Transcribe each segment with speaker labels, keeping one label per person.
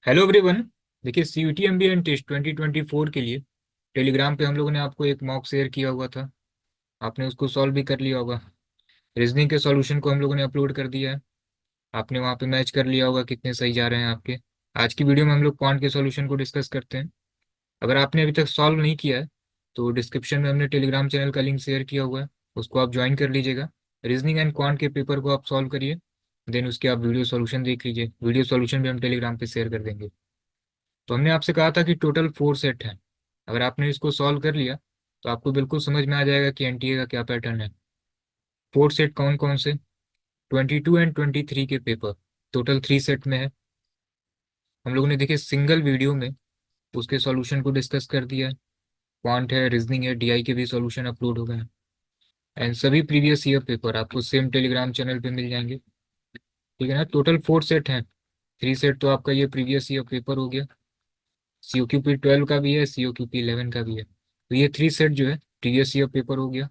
Speaker 1: Hello everyone. देखिए CUT MBN test 2024 के लिए टेलीग्राम पे हम लोगों ने आपको एक मॉक शेयर किया हुआ था। आपने उसको सॉल्व भी कर लिया होगा। रीजनिंग के सॉल्यूशन को हम लोगों ने अपलोड कर दिया है। आपने वहाँ पे मैच कर लिया होगा कितने सही जा रहे हैं आपके। आज की वीडियो में हम लोग क्वांट के सॉल्यूशन को डिस्कस करते हैं। अगर आपने अभी तक सॉल्व नहीं किया है तो डिस्क्रिप्शन में हमने टेलीग्राम चैनल का लिंक शेयर किया हुआ है, उसको आप ज्वाइन कर लीजिएगा। रीजनिंग एंड क्वांट के पेपर को आप सॉल्व करिए, देन उसके आप वीडियो सॉल्यूशन देख लीजिए। वीडियो सॉल्यूशन भी हम टेलीग्राम पे शेयर कर देंगे। तो हमने आपसे कहा था कि टोटल 4 सेट है। अगर आपने इसको सॉल्व कर लिया तो आपको बिल्कुल समझ में आ जाएगा कि एनटीए का क्या पैटर्न है। 4 सेट कौन कौन से? 22 एंड 23 के पेपर टोटल 3 सेट में है। हम लोगों ने देखिए सिंगल वीडियो में उसके सॉल्यूशन को डिस्कस कर दिया है। क्वांट है, रीजनिंग है, डीआई के भी सॉल्यूशन अपलोड हो गए हैं। एंड सभी प्रीवियस ईयर पेपर आपको सेम टेलीग्राम चैनल पे मिल जाएंगे। ठीक है ना? टोटल 4 सेट हैं। 3 सेट तो आपका ये प्रीवियस ईयर पेपर हो गया। COQP 12 का भी है, COQP 11 का भी है। तो ये 3 सेट जो है प्रीवियस ईयर पेपर हो गया।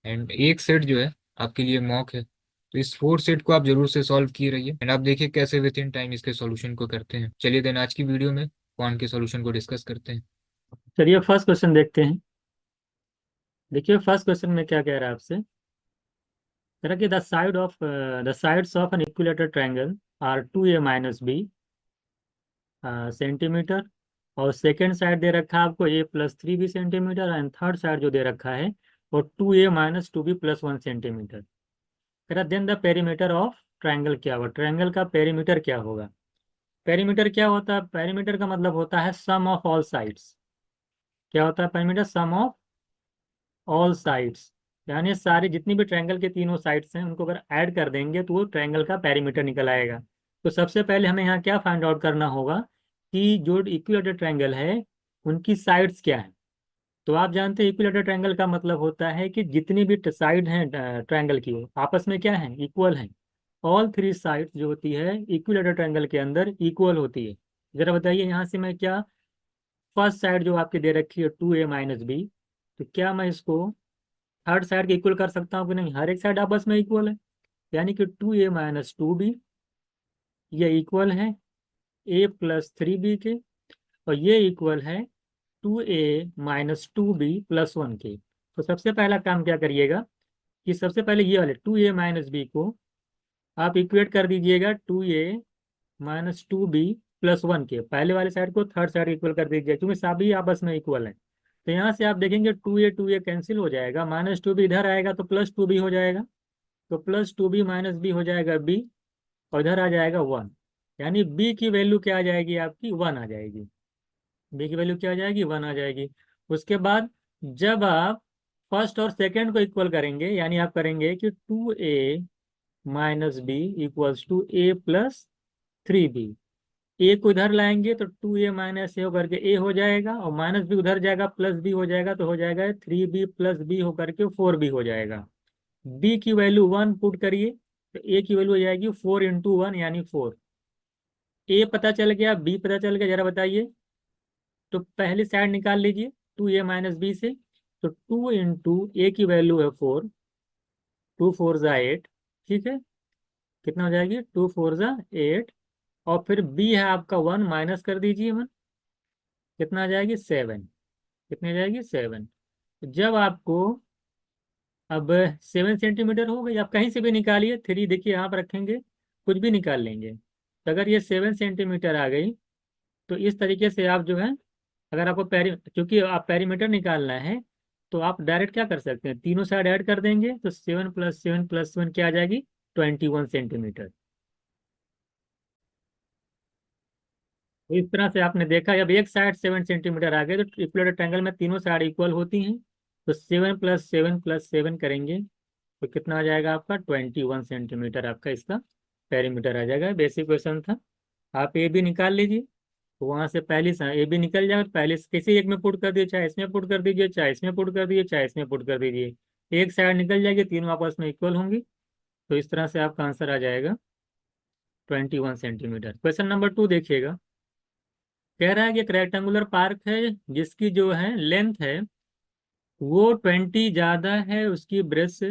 Speaker 1: एंड एक सेट जो है आपके लिए मॉक है। तो इस 4 सेट को आप जरूर से सॉल्व किए रहिए एंड आप देखिए कैसे विद इन टाइम इसके सॉल्यूशन को करते हैं। चलिए देन आज की वीडियो में कौन के सॉल्यूशन को डिस्कस करते हैं।
Speaker 2: चलिए फर्स्ट क्वेश्चन देखते हैं। देखिए फर्स्ट क्वेश्चन में क्या कह रहा है आपसे। कह रहा है कि the sides of an equilateral triangle are 2a - b centimetre, और सेकेंड साइड दे रखा है आपको a+3b centimetre, and third side जो दे रखा है वो 2a - 2b+1 सेंटीमीटर। कह रहा then the perimeter of triangle क्या होगा, ट्रायंगल का पेरीमीटर क्या होगा। पेरीमीटर क्या होता है, पेरीमीटर का मतलब होता है सम ऑफ ऑल साइड्स। क्या होता है perimeter, sum of all sides, यानी सारे जितनी भी ट्रायंगल के तीनों साइड्स हैं उनको अगर ऐड कर देंगे तो वो ट्रायंगल का पेरीमीटर निकल आएगा। तो सबसे पहले हमें यहाँ क्या फाइंड आउट करना होगा कि जो इक्विलेटरल ट्रायंगल है उनकी साइड्स क्या है। तो आप जानते हैं इक्विलेटरल ट्रायंगल का मतलब होता है कि जितनी भी साइड हैं ट्रायंगल की वो आपस में क्या है, इक्वल हैं। ऑल थ्री साइड्स जो होती है इक्विलेटरल ट्रायंगल के अंदर इक्वल होती है। जरा बताइए यहाँ से मैं क्या, फर्स्ट साइड जो आपकी दे रखी है 2a - b, तो क्या मैं इसको थर्ड साइड के इक्वल कर सकता हूँ कि नहीं, हर एक साइड आपस में इक्वल है। यानी कि 2a - 2b ये इक्वल है a+3b के, और ये इक्वल है 2a - 2b+1 के। तो सबसे पहला काम क्या करिएगा कि सबसे पहले ये वाले 2a - b को आप इक्वेट कर दीजिएगा 2a - 2b+1 के, पहले वाले साइड को थर्ड साइड इक्वल कर दीजिएगा क्योंकि सभी आपस में इक्वल है। तो यहाँ से आप देखेंगे 2a कैंसिल हो जाएगा, -2b इधर आएगा तो +2b हो जाएगा। तो +2b - b हो जाएगा b, और इधर आ जाएगा 1। यानी b की वैल्यू क्या आ जाएगी आपकी, 1 आ जाएगी। b की वैल्यू क्या आ जाएगी, 1 आ जाएगी। उसके बाद जब आप फर्स्ट और सेकंड को इक्वल करेंगे, यानी आप करेंगे कि 2a - b = a+3b, ए को इधर लाएंगे तो 2a - a होकर के a हो जाएगा, और -b उधर जाएगा, +b हो जाएगा, तो हो जाएगा 3b+b होकर के 4b हो जाएगा। b की वैल्यू 1 पुट करिए तो a की वैल्यू हो जाएगी 4 × 1 यानी 4। a पता चल गया, b पता चल गया, जरा बताइए। तो पहली साइड निकाल लीजिए 2a - b से। तो 2 × a की वैल्यू है 4, 2 4 = 8। ठीक है, कितना हो जाएगी, 2 4 = 8। और फिर b है आपका 1, माइनस कर दीजिए 1, कितना आ जाएगी 7। कितनी आ जाएगी 7। जब आपको अब 7 सेंटीमीटर हो गई, आप कहीं से भी निकालिए, 3 देखिए यहाँ पर रखेंगे, कुछ भी निकाल लेंगे। तो अगर ये 7 सेंटीमीटर आ गई तो इस तरीके से आप जो है, अगर आपको चूंकि आप पेरीमीटर निकालना है तो आप डायरेक्ट क्या कर सकते हैं, तीनों साइड ऐड कर देंगे तो 7 + 7 + 1 क्या आ जाएगी, 21 सेंटीमीटर। तो इस तरह से आपने देखा जब एक साइड 7 सेंटीमीटर आ गए तो इक्विलेटरल ट्रायंगल में तीनों साइड इक्वल होती हैं। तो 7 + 7 + 7 करेंगे तो कितना आ जाएगा आपका, 21 सेंटीमीटर आपका इसका पेरीमीटर आ जाएगा। बेसिक क्वेश्चन था। आप ए भी निकाल लीजिए, तो वहां से पहले ए भी निकल जाएगा, तो पहले से किसी एक में पुट कर दीजिए, चाहे इसमें पुट कर दीजिए, चाहे इसमें पुट कर दीजिए, चाहे इसमें पुट कर दीजिए, एक साइड निकल जाएगी, तीनों आपस में इक्वल होंगी। तो इस तरह से आपका आंसर आ जाएगा 21 सेंटीमीटर। क्वेश्चन नंबर 2 देखिएगा। कह रहा है कि एक रेक्टेंगुलर पार्क है जिसकी जो है लेंथ है वो 20 ज्यादा है उसकी ब्रेथ से।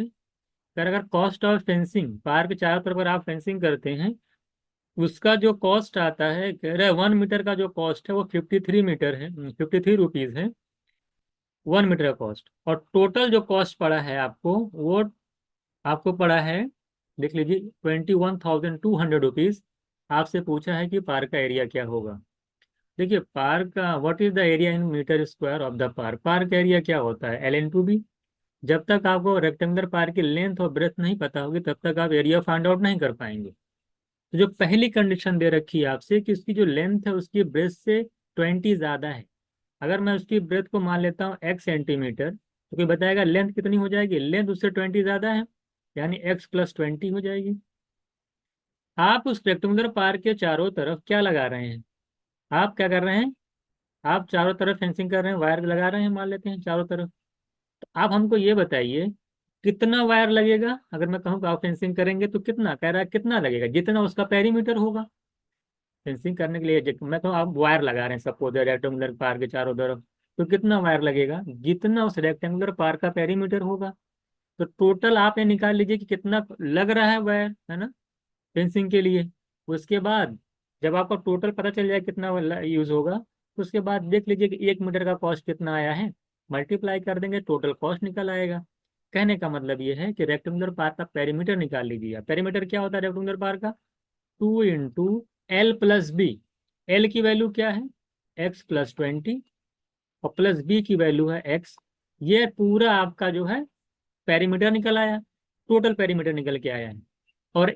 Speaker 2: अगर कॉस्ट ऑफ फेंसिंग, पार्क के चारों तरफ अगर आप फेंसिंग करते हैं उसका जो कॉस्ट आता है, कह रहा है 1 मीटर का जो कॉस्ट है वो 53 मीटर है, 53 रुपीज है 1 मीटर का कॉस्ट। और टोटल जो कॉस्ट पड़ा है आपको, वो आपको पड़ा है, देख लीजिए, 21,200 रुपीज। आपसे पूछा है कि पार्क का एरिया क्या होगा। देखिए, पार्क का what is the area in metre square of the park, park area क्या होता है, L/B। जब तक आपको रेक्टेंगुलर पार्क की लेंथ और ब्रेथ नहीं पता होगी तब तक आप एरिया फाइंड आउट नहीं कर पाएंगे। तो जो पहली कंडीशन दे रखी है आपसे कि उसकी जो लेंथ है उसकी ब्रेथ से 20 ज़्यादा है। अगर मैं उसकी ब्रेथ को मान लेता हूँ x सेंटीमीटर, तो कोई बताएगा लेंथ कितनी हो जाएगी, लेंथ उससे 20 ज़्यादा है, यानी x + 20 हो जाएगी। आप उस रेक्टेंगुलर पार्क के चारों तरफ क्या लगा रहे हैं, आप क्या कर रहे हैं, आप चारों तरफ फेंसिंग कर रहे हैं, वायर लगा रहे हैं, मान लेते हैं चारों तरफ। तो आप हमको ये बताइए कितना वायर लगेगा। अगर मैं कहूँ कि आप फेंसिंग करेंगे तो कितना, कह रहा है कितना लगेगा, जितना उसका पेरीमीटर होगा। फेंसिंग करने के लिए मैं कहूँ आप वायर लगा रहे हैं सपोज रेक्टेंगुलर पार्क के चारों तरफ, तो कितना वायर लगेगा, जितना उस रेक्टेंगुलर पार्क का पेरीमीटर होगा। तो टोटल आप ये निकाल लीजिए कि कितना लग रहा है वायर, है ना, फेंसिंग के लिए। उसके बाद जब आपको टोटल पता चल जाए कितना यूज होगा, तो उसके बाद देख लीजिए कि 1 मीटर का कॉस्ट कितना आया है, मल्टीप्लाई कर देंगे, टोटल कॉस्ट निकल आएगा। कहने का मतलब ये है कि रेक्टेंगुलर पार्क का पेरीमीटर निकाल लीजिए। पेरीमीटर क्या होता है रेक्टेंगुलर पार्क का, 2 × L + B। एल की वैल्यू क्या है, x + 20, और +B की वैल्यू है x। ये पूरा आपका जो है पेरीमीटर निकल आया, टोटल पेरीमीटर निकल के आया है। और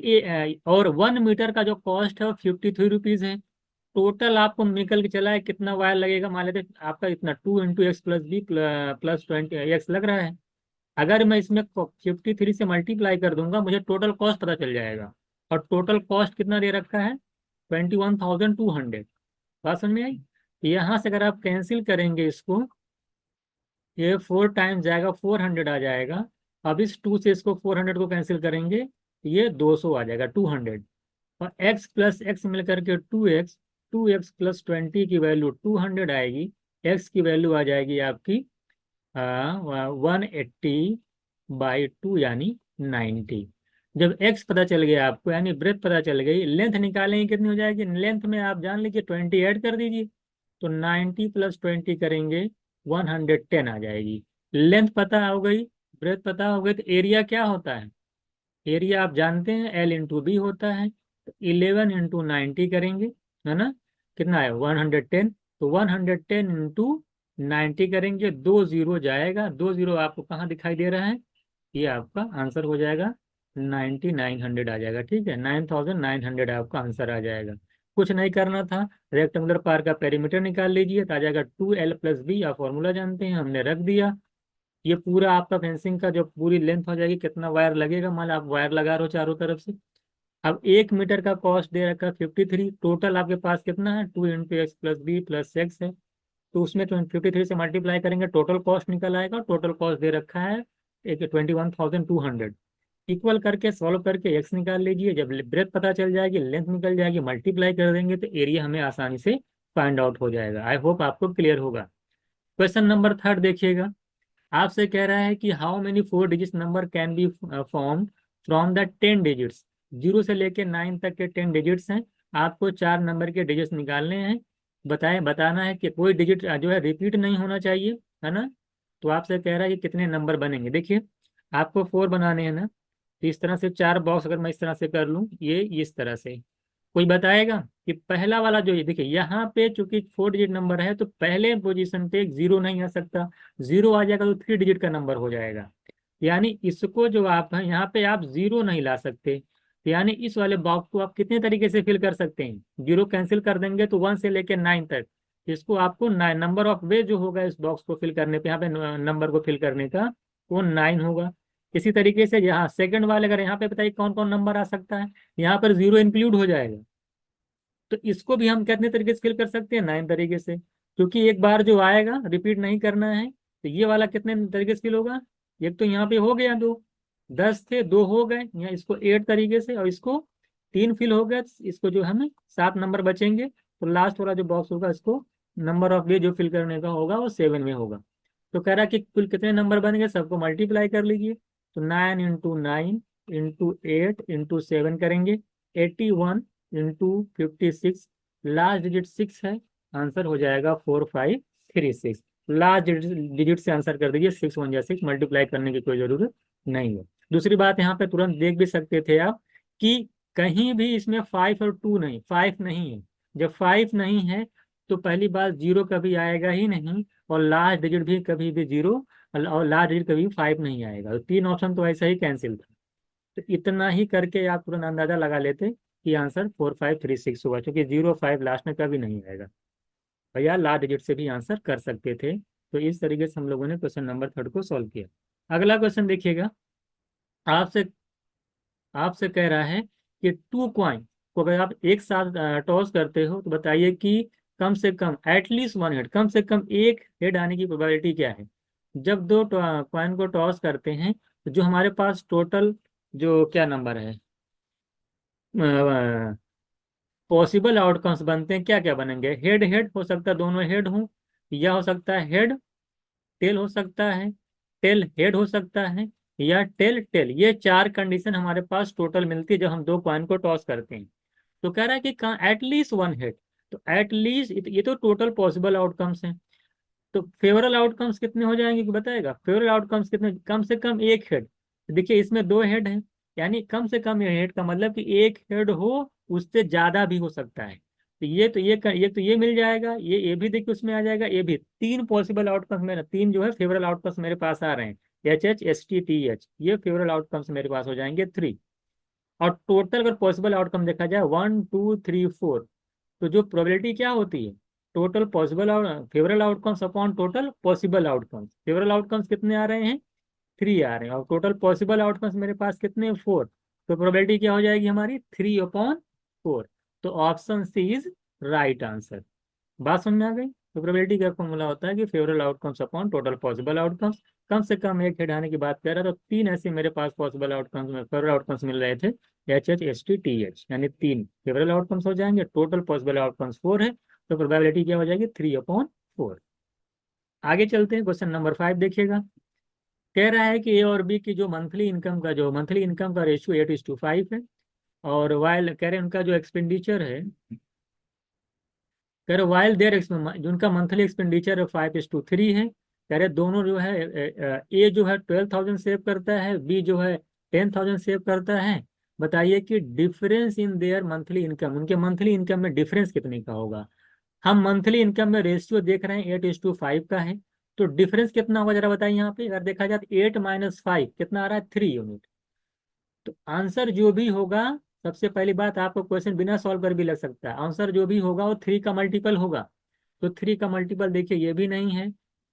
Speaker 2: 1 मीटर का जो कॉस्ट है वो 53 रुपीज है। टोटल आपको निकल के चला है कितना वायर लगेगा, मान लेते हैं आपका इतना 2 × x + B +20 x लग रहा है। अगर मैं इसमें 53 से मल्टीप्लाई कर दूंगा मुझे टोटल कॉस्ट पता चल जाएगा। और टोटल कॉस्ट कितना दे रखा है, 21,200। बात समझ में आई। यहाँ से अगर आप कैंसिल करेंगे इसको, ये 4 टाइम्स जाएगा, 400 आ जाएगा। अब इस 2 से इसको 400 को कैंसिल करेंगे, ये 200 आ जाएगा, 200। और x + x मिल करके 2x, 2x + 20 की वैल्यू 200 आएगी। x की वैल्यू आ जाएगी आपकी 180/2 यानी 90। जब x पता चल गया आपको, यानी ब्रेथ पता चल गई, लेंथ निकालेंगे कितनी हो जाएगी, लेंथ में आप जान लीजिए 20 ऐड कर दीजिए, तो 90 + 20 करेंगे 110 आ जाएगी। लेंथ पता हो गई, ब्रेथ पता हो गई, तो एरिया क्या होता है, एरिया आप जानते हैं L/B होता है। तो 11 × 90 करेंगे, है ना, कितना है 110। तो 110 × 90 करेंगे, 2 0 जाएगा, 2 0 आपको कहाँ दिखाई दे रहा है, ये आपका आंसर हो जाएगा 9900 आ जाएगा। ठीक है, 9900 आपका आंसर आ जाएगा। कुछ नहीं करना था, रेक्टेंगुलर पार का पेरीमीटर निकाल लीजिए तो आ जाएगा 2L + B। आप फॉर्मूला जानते हैं, हमने रख दिया। ये पूरा आपका फेंसिंग का जो पूरी लेंथ हो जाएगी, कितना वायर लगेगा, मान लो आप वायर लगा रहे हो चारों तरफ से। अब 1 मीटर का कॉस्ट दे रखा है 53, टोटल आपके पास कितना है, 2 × x + B + x है। तो उसमें 53 से मल्टीप्लाई करेंगे, टोटल कॉस्ट निकल आएगा। टोटल कॉस्ट दे रखा है एक 21,200। इक्वल करके सॉल्व करके एक्स निकाल लीजिए, जब ब्रेथ पता चल जाएगी, लेंथ निकल जाएगी, मल्टीप्लाई कर देंगे तो एरिया हमें आसानी से फाइंड आउट हो जाएगा। आई होप आपको क्लियर होगा। क्वेश्चन नंबर 3 देखिएगा। आपसे कह रहा है कि how many 4 digit number can be form from the 10 digits. 0 से लेके 9 तक के 10 डिजिट्स हैं, आपको 4 नंबर के डिजिट्स निकालने हैं। बताना है कि कोई डिजिट जो है रिपीट नहीं होना चाहिए, है ना। तो आपसे कह रहा है कि कितने नंबर बनेंगे। देखिए, आपको 4 बनाने हैं ना, तो इस तरह से 4 बॉक्स अगर मैं इस तरह से कर लूँ, ये इस तरह से, कोई बताएगा कि पहला वाला जो, ये देखिए यहाँ पे चूंकि 4 डिजिट नंबर है तो पहले पोजीशन पे एक 0 नहीं आ सकता, 0 आ जाएगा तो 3 डिजिट का नंबर हो जाएगा। यानी इसको जो आप हैं यहाँ पे आप 0 नहीं ला सकते। तो यानी इस वाले बॉक्स को आप कितने तरीके से फिल कर सकते हैं, 0 कैंसिल कर देंगे तो 1 से लेकर 9 तक। इसको आपको नंबर ऑफ वे जो होगा इस बॉक्स को फिल करने पे, यहाँ पे नंबर को फिल करने का, वो 9 होगा। इसी तरीके से यहाँ सेकंड वाले, अगर यहाँ पे बताइए कौन कौन नंबर आ सकता है, यहाँ पर 0 इंक्लूड हो जाएगा। तो इसको भी हम कितने तरीके से फिल कर सकते हैं, 9 तरीके से, क्योंकि एक बार जो आएगा रिपीट नहीं करना है। तो ये वाला कितने तरीके से फिल होगा, एक तो यहाँ पे हो गया 2, 10 थे 2 हो गए, यहाँ इसको 8 तरीके से, और इसको 3 फिल हो गया, इसको जो हमें 7 नंबर बचेंगे। तो लास्ट वाला जो बॉक्स होगा इसको नंबर ऑफ डे जो फिल करने का होगा वो 7 में होगा। तो कह रहा है कि कुल कितने नंबर बन गए, सबको मल्टीप्लाई कर लीजिए। तो 9 × 9 × 8 × 7 करेंगे, 81 इंटू 56, लास्ट डिजिट 6 है, आंसर हो जाएगा 4536। लास्ट डिजिट से आंसर कर दीजिए, 6 1 6, मल्टीप्लाई करने की कोई जरूरत नहीं है। दूसरी बात यहाँ पे तुरंत देख भी सकते थे आप कि कहीं भी इसमें 5 और 2 नहीं, 5 नहीं है। जब 5 नहीं है तो पहली बात जीरो कभी आएगा ही नहीं, और लास्ट डिजिट भी कभी भी जीरो, और लास्ट डिजिट कभी 5 नहीं आएगा। तो तीन ऑप्शन तो ऐसा ही कैंसिल था। तो इतना ही करके आप तुरंत अंदाजा लगा लेते कि आंसर 4536 होगा, क्योंकि 05 लास्ट में कभी नहीं आएगा। भैया लास्ट डिजिट से भी आंसर कर सकते थे। तो इस तरीके से हम लोगों ने क्वेश्चन नंबर 3 को सॉल्व किया। अगला क्वेश्चन देखिएगा, आपसे आपसे कह रहा है कि 2 कॉइन को अगर आप एक साथ टॉस करते हो तो बताइए कि कम से कम एटलीस्ट 1 हेड, कम से कम एक हेड आने की प्रोबेबिलिटी क्या है। जब दो कॉइन को टॉस करते हैं तो जो हमारे पास टोटल जो क्या नंबर है, पॉसिबल आउटकम्स बनते हैं, क्या क्या बनेंगे, हेड हेड हो सकता है, दोनों हेड हो, या हो सकता है हेड टेल हो सकता है, टेल हेड हो सकता है, या टेल टेल। ये चार कंडीशन हमारे पास टोटल मिलती है जब हम दो कॉइन को टॉस करते हैं। तो कह रहा है कि एटलीस्ट 1 हेड, तो एटलीस्ट ये तो टोटल पॉसिबल आउटकम्स हैं। तो फेवरल आउटकम्स कितने हो जाएंगे कि बताएगा, फेवरल आउटकम्स कितने, कम से कम एक हेड। देखिए इसमें दो हेड है, यानी कम से कम हेड का मतलब कि एक हेड हो, उससे ज्यादा भी हो सकता है। तो ये मिल जाएगा, ये भी देखिए उसमें आ जाएगा, ये भी तीन पॉसिबल आउटकम्स मेरे, तीन जो है फेवरल आउटकम्स मेरे पास आ रहे हैं, HH ST TH, ये फेवरल आउटकम्स मेरे पास हो जाएंगे 3। और टोटल अगर पॉसिबल आउटकम देखा जाए 1 2 3 4, तो जो प्रोबेबिलिटी क्या होती है, total possible favourable outcomes upon total possible outcomes. Favourable outcomes कितने आ रहे हैं, 3 आ रहे हैं, और टोटल पॉसिबल आउटकम्स मेरे पास कितने, 4। तो प्रोबेबिलिटी क्या हो जाएगी हमारी, 3/4। तो option C is right answer. बात समझ में आ गई। तो प्रोबेबिलिटी का फॉर्मूला होता है कि favourable outcomes upon total possible outcomes. कम से कम एक हेड आने की बात कर रहा था, तो तीन ऐसे मेरे पास पॉसिबल आउटकम्स में फेवरल आउटकम्स मिल रहे थे, HH ST TH, यानी तीन फेवरल आउटकम्स हो जाएंगे, टोटल पॉसिबल आउटकम्स 4 है, तो प्रोबेबिलिटी क्या हो जाएगी, 3/4। आगे चलते हैं, क्वेश्चन नंबर 5 देखिएगा। कह रहा है कि ए और बी की जो मंथली इनकम का रेशियो 8:5 है, और वाइल कह रहे हैं उनका जो एक्सपेंडिचर है, कह रहे वाइल देयर जो उनका मंथली एक्सपेंडिचर है 5:3 है। कह रहे दोनों जो है, ए जो है 12,000 सेव करता है, बी जो है 10,000 सेव करता है। बताइए कि difference in their monthly income, उनके मंथली इनकम में डिफरेंस कितने का होगा। हम मंथली इनकम में रेशियो देख रहे हैं 8:5 का है, तो डिफरेंस कितना होगा जरा बताइए। यहाँ पे अगर देखा जाए तो 8 - 5 कितना आ रहा है, 3 यूनिट। तो आंसर जो भी होगा, सबसे पहली बात आपको क्वेश्चन बिना सॉल्व कर भी लग सकता है, आंसर जो भी होगा वो 3 का मल्टीपल होगा। तो 3 का मल्टीपल देखिए ये भी नहीं है,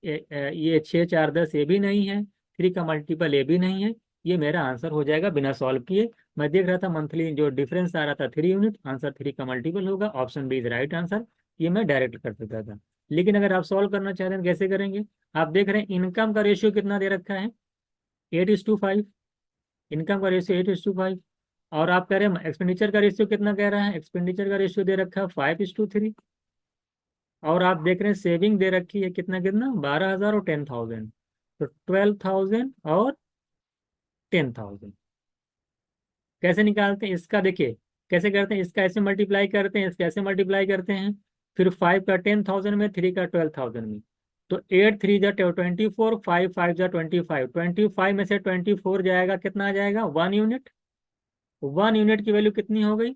Speaker 2: ये 6 4 10 ये भी नहीं है, 3 का मल्टीपल ये भी नहीं है। ये मेरा आंसर हो जाएगा बिना सॉल्व किए। मैं देख रहा था मंथली जो डिफरेंस आ रहा था 3 यूनिट, आंसर 3 का मल्टीपल होगा, option B is right answer. ये मैं डायरेक्ट कर सकता था। लेकिन अगर आप सॉल्व करना चाहते हैं तो कैसे करेंगे। आप देख रहे हैं इनकम का रेशियो कितना दे रखा है, 8:5, इनकम का रेशियो 8:5। और आप कह रहे हैं एक्सपेंडिचर का रेशियो कितना कह रहा है, एक्सपेंडिचर का रेशियो दे रखा है 5:3। और आप देख रहे हैं सेविंग दे रखी है कितना कितना, 12,000 और 10,000, तो 12,000 और 10,000। कैसे निकालते हैं इसका, देखिए कैसे करते हैं, इसका ऐसे मल्टीप्लाई करते हैं, इसका ऐसे मल्टीप्लाई करते हैं, फिर 5 का 10,000 में, 3 का 12,000 में। तो 8 3 × 24, 5 5 25, 25 में से 24 जाएगा, कितना आ जाएगा, 1 यूनिट। 1 यूनिट की वैल्यू कितनी हो गई,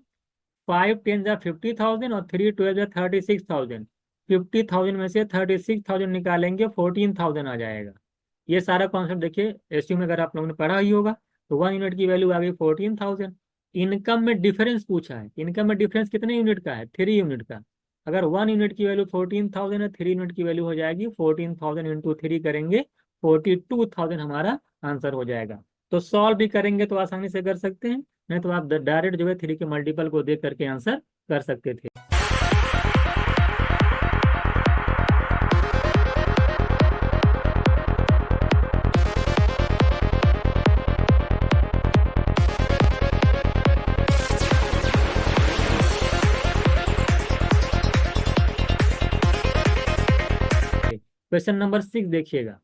Speaker 2: 5 10 50,000 और 3 12 36,000। 50,000 में से 36,000 निकालेंगे, 14,000 आ जाएगा। ये सारा कॉन्सेप्ट देखिए एसयू में अगर आप लोगों ने पढ़ा ही होगा। तो 1 यूनिट की वैल्यू आ गई 14,000। इनकम में डिफरेंस पूछा है, इनकम में डिफरेंस कितने यूनिट का है, 3 यूनिट का। अगर 1 यूनिट की वैल्यू 14,000 है, 3 यूनिट की वैल्यू हो जाएगी 14,000 इंटू 3 करेंगे, 42,000 हमारा आंसर हो जाएगा। तो सॉल्व भी करेंगे तो आसानी से कर सकते हैं, नहीं तो आप डायरेक्ट जो है 3 के मल्टीपल को देख करके आंसर कर सकते थे। क्वेश्चन नंबर 6 देखिएगा।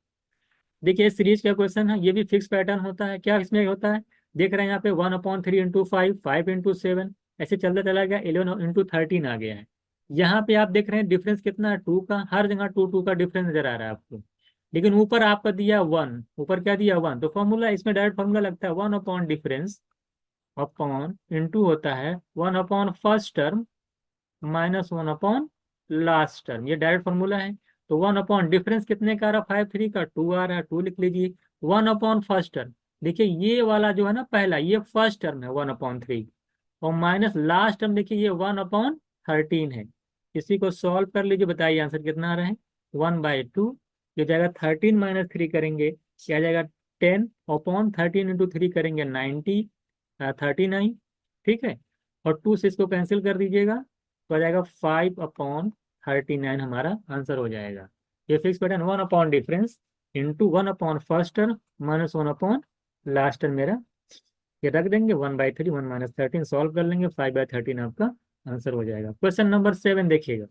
Speaker 2: देखिए सीरीज का क्वेश्चन है, ये भी फिक्स पैटर्न होता है। क्या इसमें होता है, देख रहे हैं यहाँ पे 1/3 × 5, 5 × 7, ऐसे चलता चला गया, 11 × 13 आ गया है। यहाँ पे आप देख रहे हैं डिफरेंस कितना है, 2 का, हर जगह 2 का डिफरेंस नजर आ रहा है आपको। लेकिन ऊपर आपका दिया 1, ऊपर क्या दिया 1, तो फॉर्मूला इसमें डायरेक्ट फॉर्मूला लगता है 1 अपॉन डिफरेंस अपॉन इंटू होता है 1 upon first term minus 1 upon last term, ये डायरेक्ट फॉर्मूला है। तो 1 अपॉन डिफरेंस कितने का आ रहा है, 5 3 का 2 आ रहा है, 2 लिख लीजिए। 1 अपॉन फर्स्ट टर्म, देखिए ये वाला जो है ना पहला, ये फर्स्ट टर्म है 1/3, और माइनस लास्ट टर्म देखिए ये 1/13 है। इसी को सॉल्व कर लीजिए, बताइए आंसर कितना आ रहा है, 1/2। ये जाएगा 13 - 3 करेंगे क्या जाएगा, 10/13 × 3 करेंगे 90, 39, ठीक है। और 2 से इसको कैंसिल कर दीजिएगा तो आ जाएगा 5/39 हमारा आंसर हो जाएगा। ये fix pattern 1 upon difference into 1 upon first term minus 1 upon last term मेरा, ये रख देंगे 1/3, 1 - 13 सॉल्व कर लेंगे, 5/13 आपका आंसर हो जाएगा। क्वेश्चन नंबर 7 देखिएगा,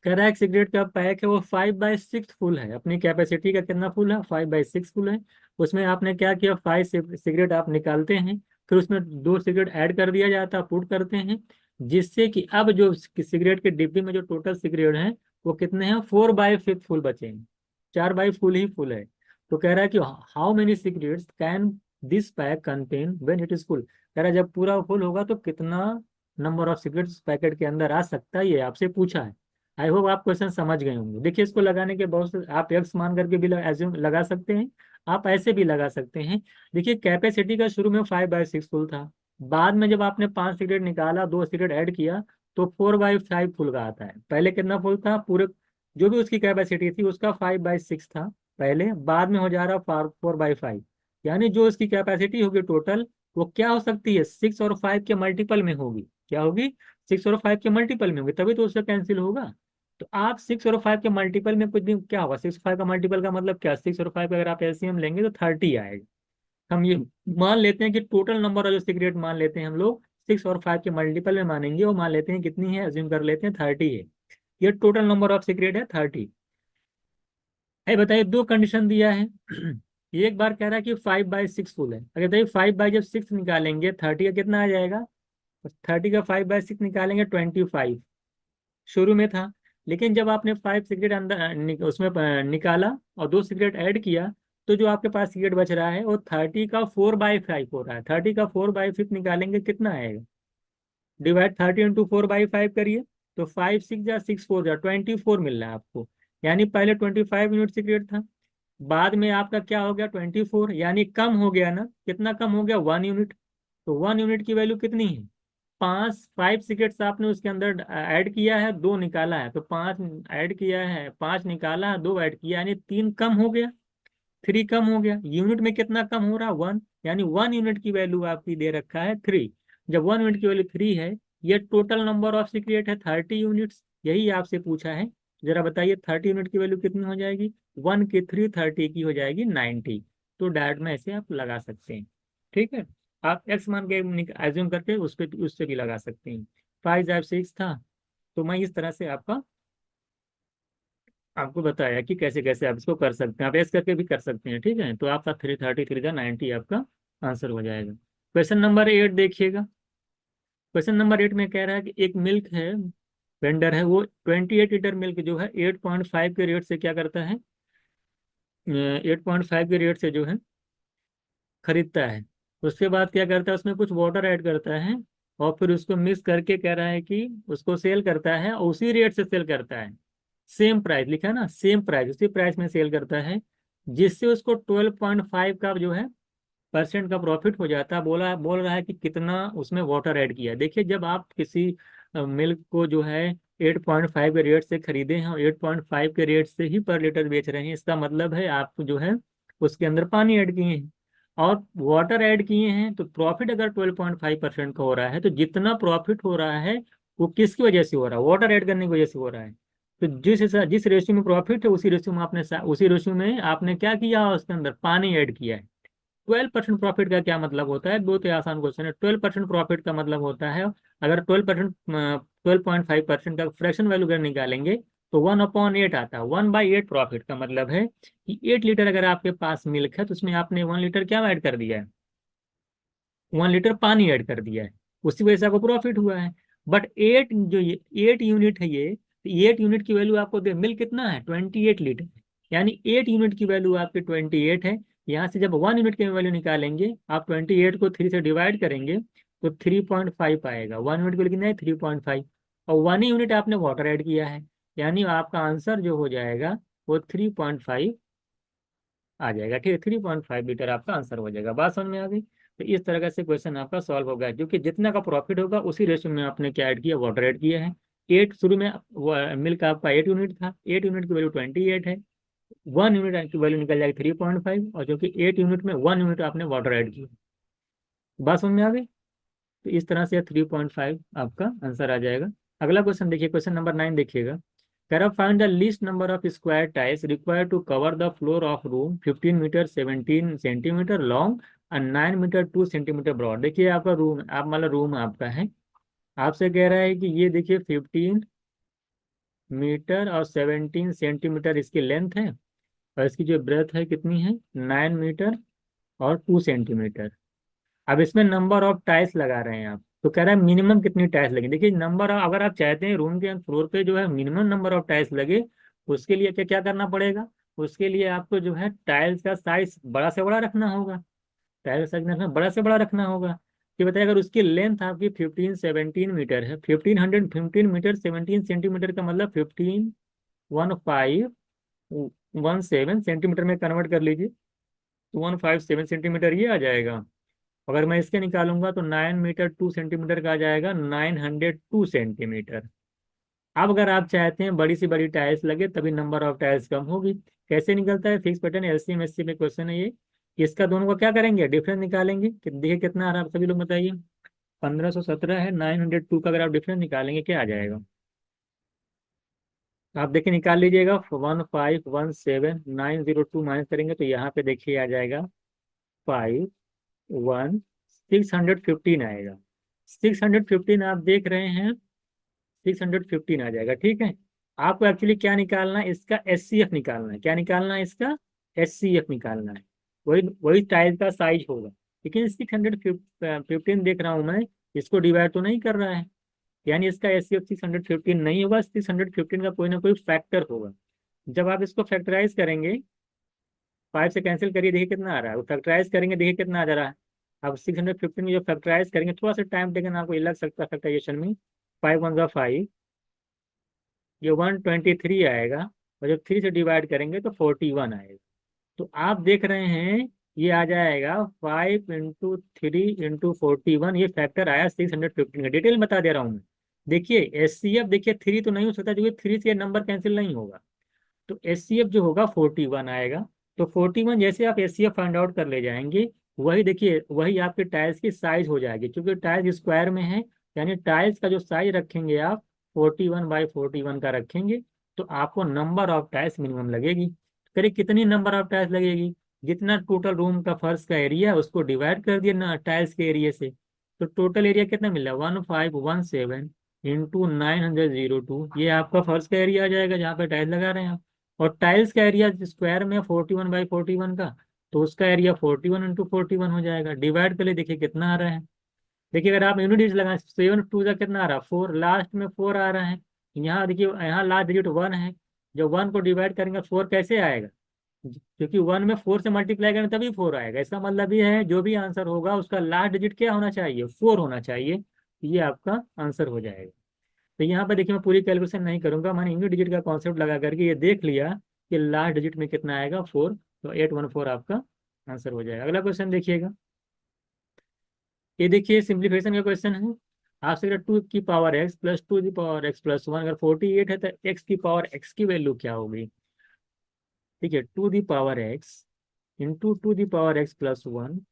Speaker 2: कह रहा है एक सिगरेट का पैक है वो 5/6 फुल है, अपनी कैपेसिटी का कितना फुल है, 5/6 फुल है। उसमें आपने क्या किया, 5 सिगरेट आप निकालते हैं, फिर उसमें 2 सिगरेट ऐड कर दिया जाता है, पुट करते हैं, जिससे कि अब जो सिगरेट के डिब्बे में जो टोटल सिगरेट हैं वो कितने हैं, 4/5 फुल बचे हैं, 4 बाई फुल ही फुल है। तो कह रहा है कि how many cigarettes can this pack contain when it is full, कह रहा है जब पूरा फुल होगा तो कितना नंबर ऑफ सिगरेट्स पैकेट के अंदर आ सकता है, ये आपसे पूछा है। आई होप आप क्वेश्चन समझ गए होंगे। देखिए इसको लगाने के बहुत से आप एक्स मान करके भी एज्यूम लगा सकते हैं, आप ऐसे भी लगा सकते हैं। देखिए कैपेसिटी का शुरू में 5/6 फुल था, बाद में जब आपने 5 सिगरेट निकाला, 2 सिगरेट ऐड किया, तो 4/5 फुल का आता है। पहले कितना फुल था, पूरे जो भी उसकी कैपेसिटी थी उसका 5/6 था पहले, बाद में हो जा रहा 4/5, यानी जो उसकी कैपेसिटी होगी टोटल वो क्या हो सकती है, 6 और 5 के मल्टीपल में होगी। क्या होगी, 6 और 5 के मल्टीपल में होगी, तभी तो उससे कैंसिल होगा। तो आप 6 और 5 के मल्टीपल में कुछ भी क्या होगा, 6 5 का मल्टीपल का मतलब क्या, 6 और 5 का अगर आप एलसीएम लेंगे तो 30 आएगा। हम ये मान लेते हैं कि टोटल नंबर ऑफ जो सिगरेट मान लेते हैं हम लोग 6 और 5 के मल्टीपल में मानेंगे, वो मान लेते हैं कितनी है, अज्यूम कर लेते हैं 30 है। ये टोटल नंबर ऑफ सिगरेट है 30 है। बताइए दो कंडीशन दिया है एक बार कह रहा है कि 5/6 फुल है, अगर बताइए 5/6 निकालेंगे 30 का कितना आ जाएगा, 30 का 5/6 निकालेंगे 25 शुरू में था। लेकिन जब आपने 5 सिगरेट अंदर उसमें निकाला और 2 सिगरेट ऐड किया, तो जो आपके पास सिगरेट बच रहा है वो 30 का 4/5 हो रहा है। 30 का 4/5 निकालेंगे कितना आएगा, डिवाइड 30 × 4/5 करिए, तो 5 6 जा 6 4 जा 24 मिल रहा है आपको। यानी पहले 25 यूनिट सिगरेट था, बाद में आपका क्या हो गया 24, यानी कम हो गया ना, कितना कम हो गया 1 यूनिट। तो 1 यूनिट की वैल्यू कितनी है, 5, 5 सिगरेट्स आपने उसके अंदर ऐड किया है, 2 निकाला है, तो 5 ऐड किया है, 5 निकाला है, 2 ऐड किया, यानी 3 कम हो गया, 3 कम हो गया। यूनिट में कितना कम हो रहा है 1, यानी 1 यूनिट की वैल्यू आपकी दे रखा है 3। जब 1 यूनिट की वैल्यू 3 है, ये टोटल नंबर ऑफ सिगरेट है 30 यूनिट्स, यही आपसे पूछा है। जरा बताइए 30 यूनिट की वैल्यू कितनी हो जाएगी, 1 की 3, 30 की हो जाएगी 90। तो डायरेक्ट में ऐसे आप लगा सकते हैं, ठीक है। आप एक्स मान के एज्यूम करके उस पे उससे भी लगा सकते हैं। 5/6 था, तो मैं इस तरह से आपको बताया कि कैसे कैसे आप इसको कर सकते हैं, आप ऐसे करके भी कर सकते हैं, ठीक है। तो आपका 333 आपका आंसर हो जाएगा। क्वेश्चन नंबर 8 देखिएगा, क्वेश्चन नंबर 8 में कह रहा है कि एक मिल्क है, वेंडर है, वो 28 लीटर मिल्क जो है 8.5 के रेट से क्या करता है, 8.5 के रेट से जो है खरीदता है। उसके बाद क्या करता है, उसमें कुछ वाटर ऐड करता है और फिर उसको मिक्स करके कह रहा है कि उसको सेल करता है और उसी रेट से सेल करता है, सेम प्राइस लिखा है ना, सेम प्राइस, उसी प्राइस में सेल करता है, जिससे उसको 12.5 का जो है परसेंट का प्रॉफिट हो जाता है। बोल रहा है कि कितना उसमें वाटर ऐड किया है। देखिए जब आप किसी मिल्क को जो है 8.5 के रेट से खरीदे हैं और 8.5 के रेट से ही पर लीटर बेच रहे हैं, इसका मतलब है आप जो है उसके अंदर पानी ऐड किए हैं और वाटर ऐड किए हैं। तो प्रॉफिट अगर 12.5% का हो रहा है, तो जितना प्रॉफिट हो रहा है वो किसकी वजह से हो रहा है, वाटर ऐड करने की वजह से हो रहा है। तो जिस रेशियो में प्रॉफिट है उसी रेशियो में आपने क्या किया, उसके अंदर पानी ऐड किया है। 12% प्रॉफिट का क्या मतलब होता है, बहुत ही आसान क्वेश्चन है। 12% प्रॉफिट का मतलब होता है, अगर 12.5% का फ्रैक्शन वैल्यू अगर निकालेंगे तो 1/8 आता है। 1/8 प्रॉफिट का मतलब है कि 8 लीटर अगर आपके पास मिल्क है तो उसमें आपने 1 लीटर क्या ऐड कर दिया है, 1 लीटर पानी ऐड कर दिया है। उसी वजह से आपको प्रॉफिट हुआ है। बट 8 जो ये 8 यूनिट है, ये 8 यूनिट की वैल्यू आपको दे मिल कितना है 28 लीटर, यानी 8 यूनिट की वैल्यू आपकी 28 है। यहाँ से जब 1 यूनिट की वैल्यू निकालेंगे, आप 28 को 3 से डिवाइड करेंगे तो 3.5 आएगा। 1 यूनिट की वैल्यू कितना है 3.5, और 1 यूनिट आपने वाटर ऐड किया है, यानी आपका आंसर जो हो जाएगा वो 3.5 आ जाएगा। ठीक है, 3.5 लीटर आपका आंसर हो जाएगा। बात समझ में आ गई? तो इस तरह का से क्वेश्चन आपका सॉल्व होगा, जो कि जितना का प्रॉफिट होगा उसी रेशियो में आपने क्या ऐड किया, वाटर ऐड किया है। 8 शुरू में मिल्क आपका 8 यूनिट था, 8 यूनिट की वैल्यू 28 है, 1 यूनिट की वैल्यू निकल जाएगी 3.5, और जो कि 8 यूनिट में 1 यूनिट आपने वाटर ऐड किया। बात समझ में आ गई? तो इस तरह से 3.5 आपका आंसर आ जाएगा। अगला क्वेश्चन देखिए, क्वेश्चन नंबर 9 देखिएगा। कह find the least number of square tiles required to cover the floor of room 15 metre 17 centimetre long and 9 metre 2 centimetre broad. देखिए आपका रूम, आप मतलब रूम आपका है, आपसे कह रहा है कि ये देखिए 15 मीटर और 17 सेंटीमीटर इसकी लेंथ है, और इसकी जो ब्रेथ है कितनी है 9 मीटर और 2 सेंटीमीटर। अब इसमें नंबर ऑफ टाइल्स लगा रहे हैं आप, तो कह रहा है मिनिमम कितनी टाइल्स लगे। देखिए नंबर, अगर आप चाहते हैं रूम के फ्लोर पे जो है मिनिमम नंबर ऑफ टाइल्स लगे, उसके लिए क्या क्या करना पड़ेगा, उसके लिए आपको जो है टाइल्स का साइज बड़ा से बड़ा रखना होगा। टाइल्स का साइज बड़ा से बड़ा रखना होगा। ये बताइए, अगर उसकी लेंथ आपकी 15 17 मीटर है, 15 मीटर 17 सेंटीमीटर का मतलब 15 17 सेंटीमीटर में कन्वर्ट कर लीजिए, तो 157 सेंटीमीटर ये आ जाएगा। अगर मैं इसके निकालूंगा तो 9 मीटर 2 सेंटीमीटर का आ जाएगा 902 सेंटीमीटर। अब अगर आप चाहते हैं बड़ी सी बड़ी टाइल्स लगे तभी नंबर ऑफ टाइल्स कम होगी। कैसे निकलता है, फिक्स पैटर्न एलसीएम एससीएम में क्वेश्चन है ये। इसका दोनों का क्या करेंगे, डिफरेंस निकालेंगे कि देखिए कितना आ रहा है, आप सभी लोग बताइए। 1517 है, 902 का अगर आप डिफरेंस निकालेंगे क्या आ जाएगा, आप देखिए निकाल लीजिएगा। 1517902 माइनस करेंगे तो यहाँ पे देखिए आ जाएगा 615 आएगा। 615 आप देख रहे हैं, 615 आ जाएगा। ठीक है, आपको एक्चुअली क्या निकालना है, इसका एचसीएफ निकालना है। क्या निकालना है, इसका एचसीएफ निकालना है। वही वही टाइल का साइज होगा, लेकिन 615 देख रहा हूँ मैं, इसको डिवाइड तो नहीं कर रहा है, यानी इसका एचसीएफ 615 नहीं होगा। 615 का कोई ना कोई फैक्टर होगा। जब आप इसको फैक्टराइज करेंगे, 5 से कैंसिल करिए, देखिए कितना आ रहा है। फैक्टराइज करेंगे, देखिए कितना आ जा रहा है। अब 615 में जो फैक्टराइज करेंगे, थोड़ा सा टाइम टेकन आपको ये लग सकता है फैक्टराइजेशन में। 5 1 5, ये 123 आएगा, और जब 3 से डिवाइड करेंगे तो 41 आएगा। तो आप देख रहे हैं ये आ जाएगा 5 × 3 × 41, ये फैक्टर आया 615 का। डिटेल बता दे रहा हूँ मैं। देखिए एचसीएफ, देखिए 3 तो नहीं हो सकता क्योंकि 3 से नंबर कैंसिल नहीं होगा, तो एचसीएफ जो होगा 41 आएगा। तो 41 जैसे आप एचसीएफ फाइंड आउट कर ले जाएंगे, वही देखिए वही आपके टाइल्स की साइज हो जाएगी, क्योंकि टाइल्स स्क्वायर में है, यानी टाइल्स का जो साइज रखेंगे आप 41 × 41 का रखेंगे, तो आपको नंबर ऑफ टाइल्स मिनिमम लगेगी। करीब कितनी नंबर ऑफ टाइल्स लगेगी, जितना टोटल रूम का फर्श का एरिया है उसको डिवाइड कर दिया ना टाइल्स के एरिया से, तो टोटल एरिया कितना मिला 1517 इंटू 902, ये आपका फर्श का एरिया आ जाएगा जहाँ पे टाइल्स लगा रहे हैं आप। और टाइल्स का एरिया स्क्वायर में 41 × 41 का, तो उसका एरिया 41 × 41 हो जाएगा। डिवाइड कर ले, देखिए कितना आ रहा है। देखिए अगर आप यूनिट डिजिट लगाएं, 7 2 का कितना आ रहा है 4, लास्ट में 4 आ रहा है। यहाँ देखिए यहाँ लास्ट डिजिट 1 है, जब 1 को डिवाइड करेंगे 4 कैसे आएगा, क्योंकि 1 में 4 से मल्टीप्लाई करेंगे तभी 4 आएगा। इसका मतलब ये है जो भी आंसर होगा उसका लास्ट डिजिट क्या होना चाहिए, 4 होना चाहिए। ये आपका आंसर हो जाएगा। तो यहाँ पर देखिए मैं पूरी कैलकुलेशन नहीं करूंगा, मैंने यूनिट डिजिट का कॉन्सेप्ट लगा करके ये देख लिया कि लास्ट डिजिट में कितना आएगा 4, तो 814 आपका आंसर हो जाएगा। अगला क्वेश्चन देखिएगा, ये देखिए सिंप्लीफिकेशन का क्वेश्चन है। आपसे 2 की पावर x प्लस 2 की पावर x प्लस 1, अगर 48 है तो x की पावर x की वैल्यू क्या होगी। ठीक है, 2 की पावर x इंटू 2 की पावर x प्लस 1,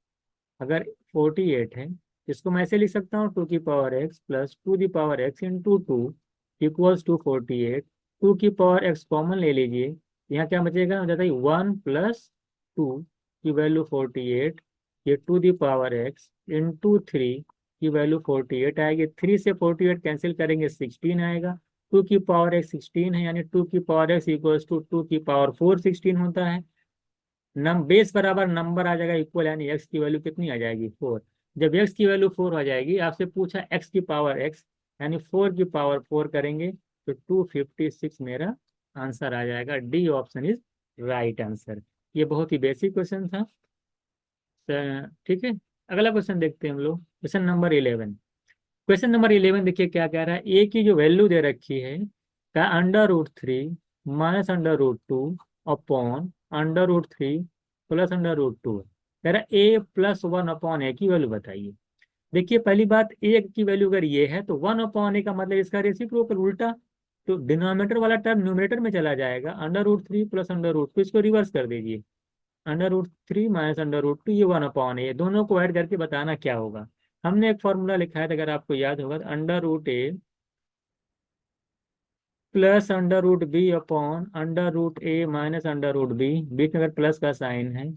Speaker 2: अगर 48 है, इसको मैं ऐसे लिख सकता हूँ 2 की पावर x प्लस 2 की power x into 2 equals to 48। 2 की पावर x कॉमन ले लीजिए, यहाँ क्या बचेगा, हो जाता है 1 प्लस 2 की वैल्यू 48, ये 2 की पावर x इंटू 3 की वैल्यू 48 आएगी। 3 से 48 कैंसिल करेंगे 16 आएगा। 2 की पावर x 16 है, यानी 2 की पावर x इक्वल्स टू 2 की पावर 4 16 होता है। बेस बराबर नंबर आ जाएगा इक्वल, यानी x की वैल्यू कितनी आ जाएगी 4। जब x की वैल्यू 4 हो जाएगी, आपसे पूछा x की पावर x, यानी 4 की पावर 4 करेंगे तो 256 मेरा आंसर आ जाएगा। D option is right answer. ये बहुत ही बेसिक क्वेश्चन था। ठीक है, अगला क्वेश्चन देखते हैं हम लोग, क्वेश्चन नंबर 11। क्वेश्चन नंबर 11 देखिए क्या कह रहा है। ए की जो वैल्यू दे रखी है का under root 3 minus under root 2 upon under root 3 plus under root 2। कह रहा है ए प्लस 1 अपॉन ए की वैल्यू बताइए। देखिए पहली बात, ए की वैल्यू अगर ये है तो 1 अपॉन ए का मतलब इसका रेसिप्रोकल उल्टा, तो डिनोमिनेटर वाला टर्म न्यूमरेटर में चला जाएगा। Under root 3 plus under root 2, इसको रिवर्स कर दीजिए। Under root 3 minus under root 2, ये 1 अपॉन ए, दोनों को ऐड करके बताना क्या होगा। हमने एक फॉर्मूला लिखा है, तो अगर आपको याद होगा तो under root 1 plus under root 2 upon under root 1 minus under root 2, बीच में अगर प्लस का साइन है,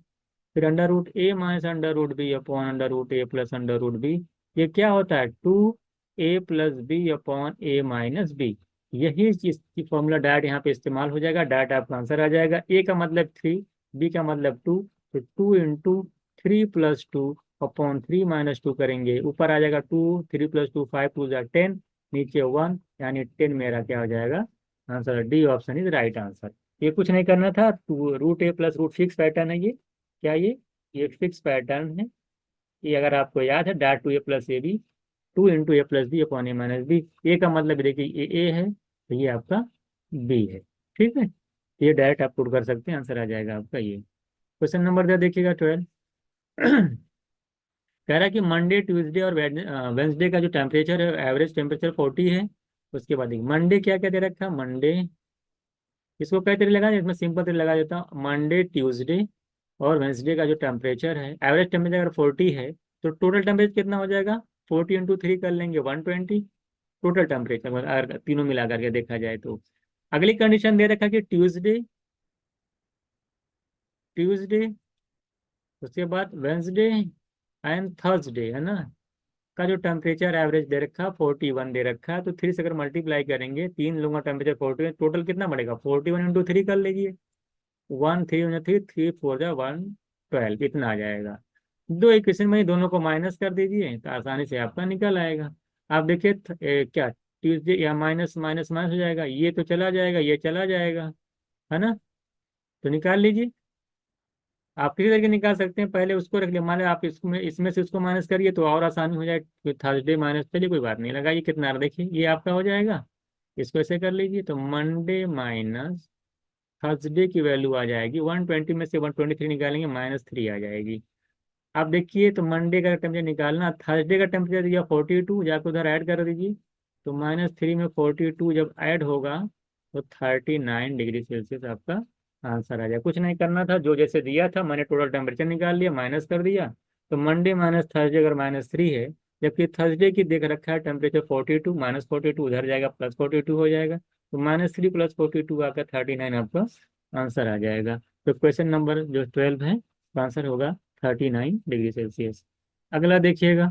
Speaker 2: फिर under root 1 minus under root 2 upon under root 1 plus under root 2। ये क्या होता है, 2a+b अपॉन a-b। यही चीज की फॉर्मूला डायरेक्ट यहाँ पे इस्तेमाल हो जाएगा, डायरेक्ट आपका आंसर आ जाएगा। a का मतलब 3, b का मतलब 2, तो 2 × 3 + 2 अपॉन 3 - 2 करेंगे, ऊपर आ जाएगा 2, 3 + 2 5 2 10, नीचे 1, यानी 10 मेरा क्या हो जाएगा answer. D option is right answer. ये कुछ नहीं करना था, रूट a+रूट फिक्स पैटर्न है ये। क्या ये फिक्स पैटर्न है। ये अगर आपको याद है, dot 2a+ab, 2 × a+b upon a-b। ए का मतलब देखिए ये ए है, तो ये आपका बी है। ठीक है, ये डायरेक्ट आप पुट कर सकते हैं, आंसर आ जाएगा आपका ये। क्वेश्चन नंबर दे देखिएगा 12। कह रहा है कि मंडे ट्यूसडे और वेंसडे का जो टेम्परेचर है, एवरेज टेम्परेचर 40 है। उसके बाद मंडे क्या क्या दे रखा है, मंडे इसको कई तरीके लगा, इसमें सिंपल तरीके लगा देता हूँ। मंडे ट्यूसडे और वेंसडे का जो टेम्परेचर है, एवरेज टेम्परेचर अगर 40 है, तो टोटल टेम्परेचर कितना हो जाएगा, 40 × 3 कर लेंगे 120 टोटल टेम्परेचर, अगर तीनों मिला करके देखा जाए तो। अगली कंडीशन दे रखा कि ट्यूसडे ट्यूसडे उसके बाद वेंसडे एंड थर्सडे, है ना, का जो टेम्परेचर एवरेज दे रखा 41 दे रखा है। तो 3 से अगर मल्टीप्लाई करेंगे, तीन लोगों का टेम्परेचर 40, टोटल कितना बढ़ेगा, 41 × 3 कर लीजिए। 1 3 3 4 जा 112, इतना आ जाएगा। दो इक्वेशन में ही दोनों को माइनस कर दीजिए, तो आसानी से आपका निकल आएगा। आप देखिए क्या ट्यूसडे, या माइनस माइनस माइनस हो जाएगा, ये तो चला जाएगा, ये चला जाएगा, है ना। तो निकाल लीजिए। आप किसी तरीके निकाल सकते हैं, पहले उसको रख लिया, मान लिया आप इसमें इसमें से उसको माइनस करिए तो और आसानी हो जाए। थर्सडे माइनस, चलिए कोई बात नहीं, लगाइए कितना आ रहा है, देखिए ये आपका हो जाएगा। इसको ऐसे कर लीजिए, तो मंडे माइनस थर्सडे की वैल्यू आ जाएगी 120 में से 123 निकालेंगे, -3 आ जाएगी। आप देखिए, तो मंडे का टेम्परेचर निकालना, थर्सडे का टेम्परेचर दिया 42, जाकर उधर ऐड कर दीजिए। तो -3 में 42 जब ऐड होगा तो 39 डिग्री सेल्सियस आपका आंसर आ जाए। कुछ नहीं करना था, जो जैसे दिया था मैंने टोटल टेम्परेचर निकाल लिया, माइनस कर दिया। तो मंडे माइनस थर्सडे अगर -3 है, जबकि थर्सडे की देख रखा है टेम्परेचर 42, -42 उधर जाएगा, +42 हो जाएगा। तो -3 + 42 आकर 39 आपका आंसर आ जाएगा। तो क्वेश्चन नंबर जो 12 है, आंसर होगा 39 डिग्री सेल्सियस। अगला देखिएगा,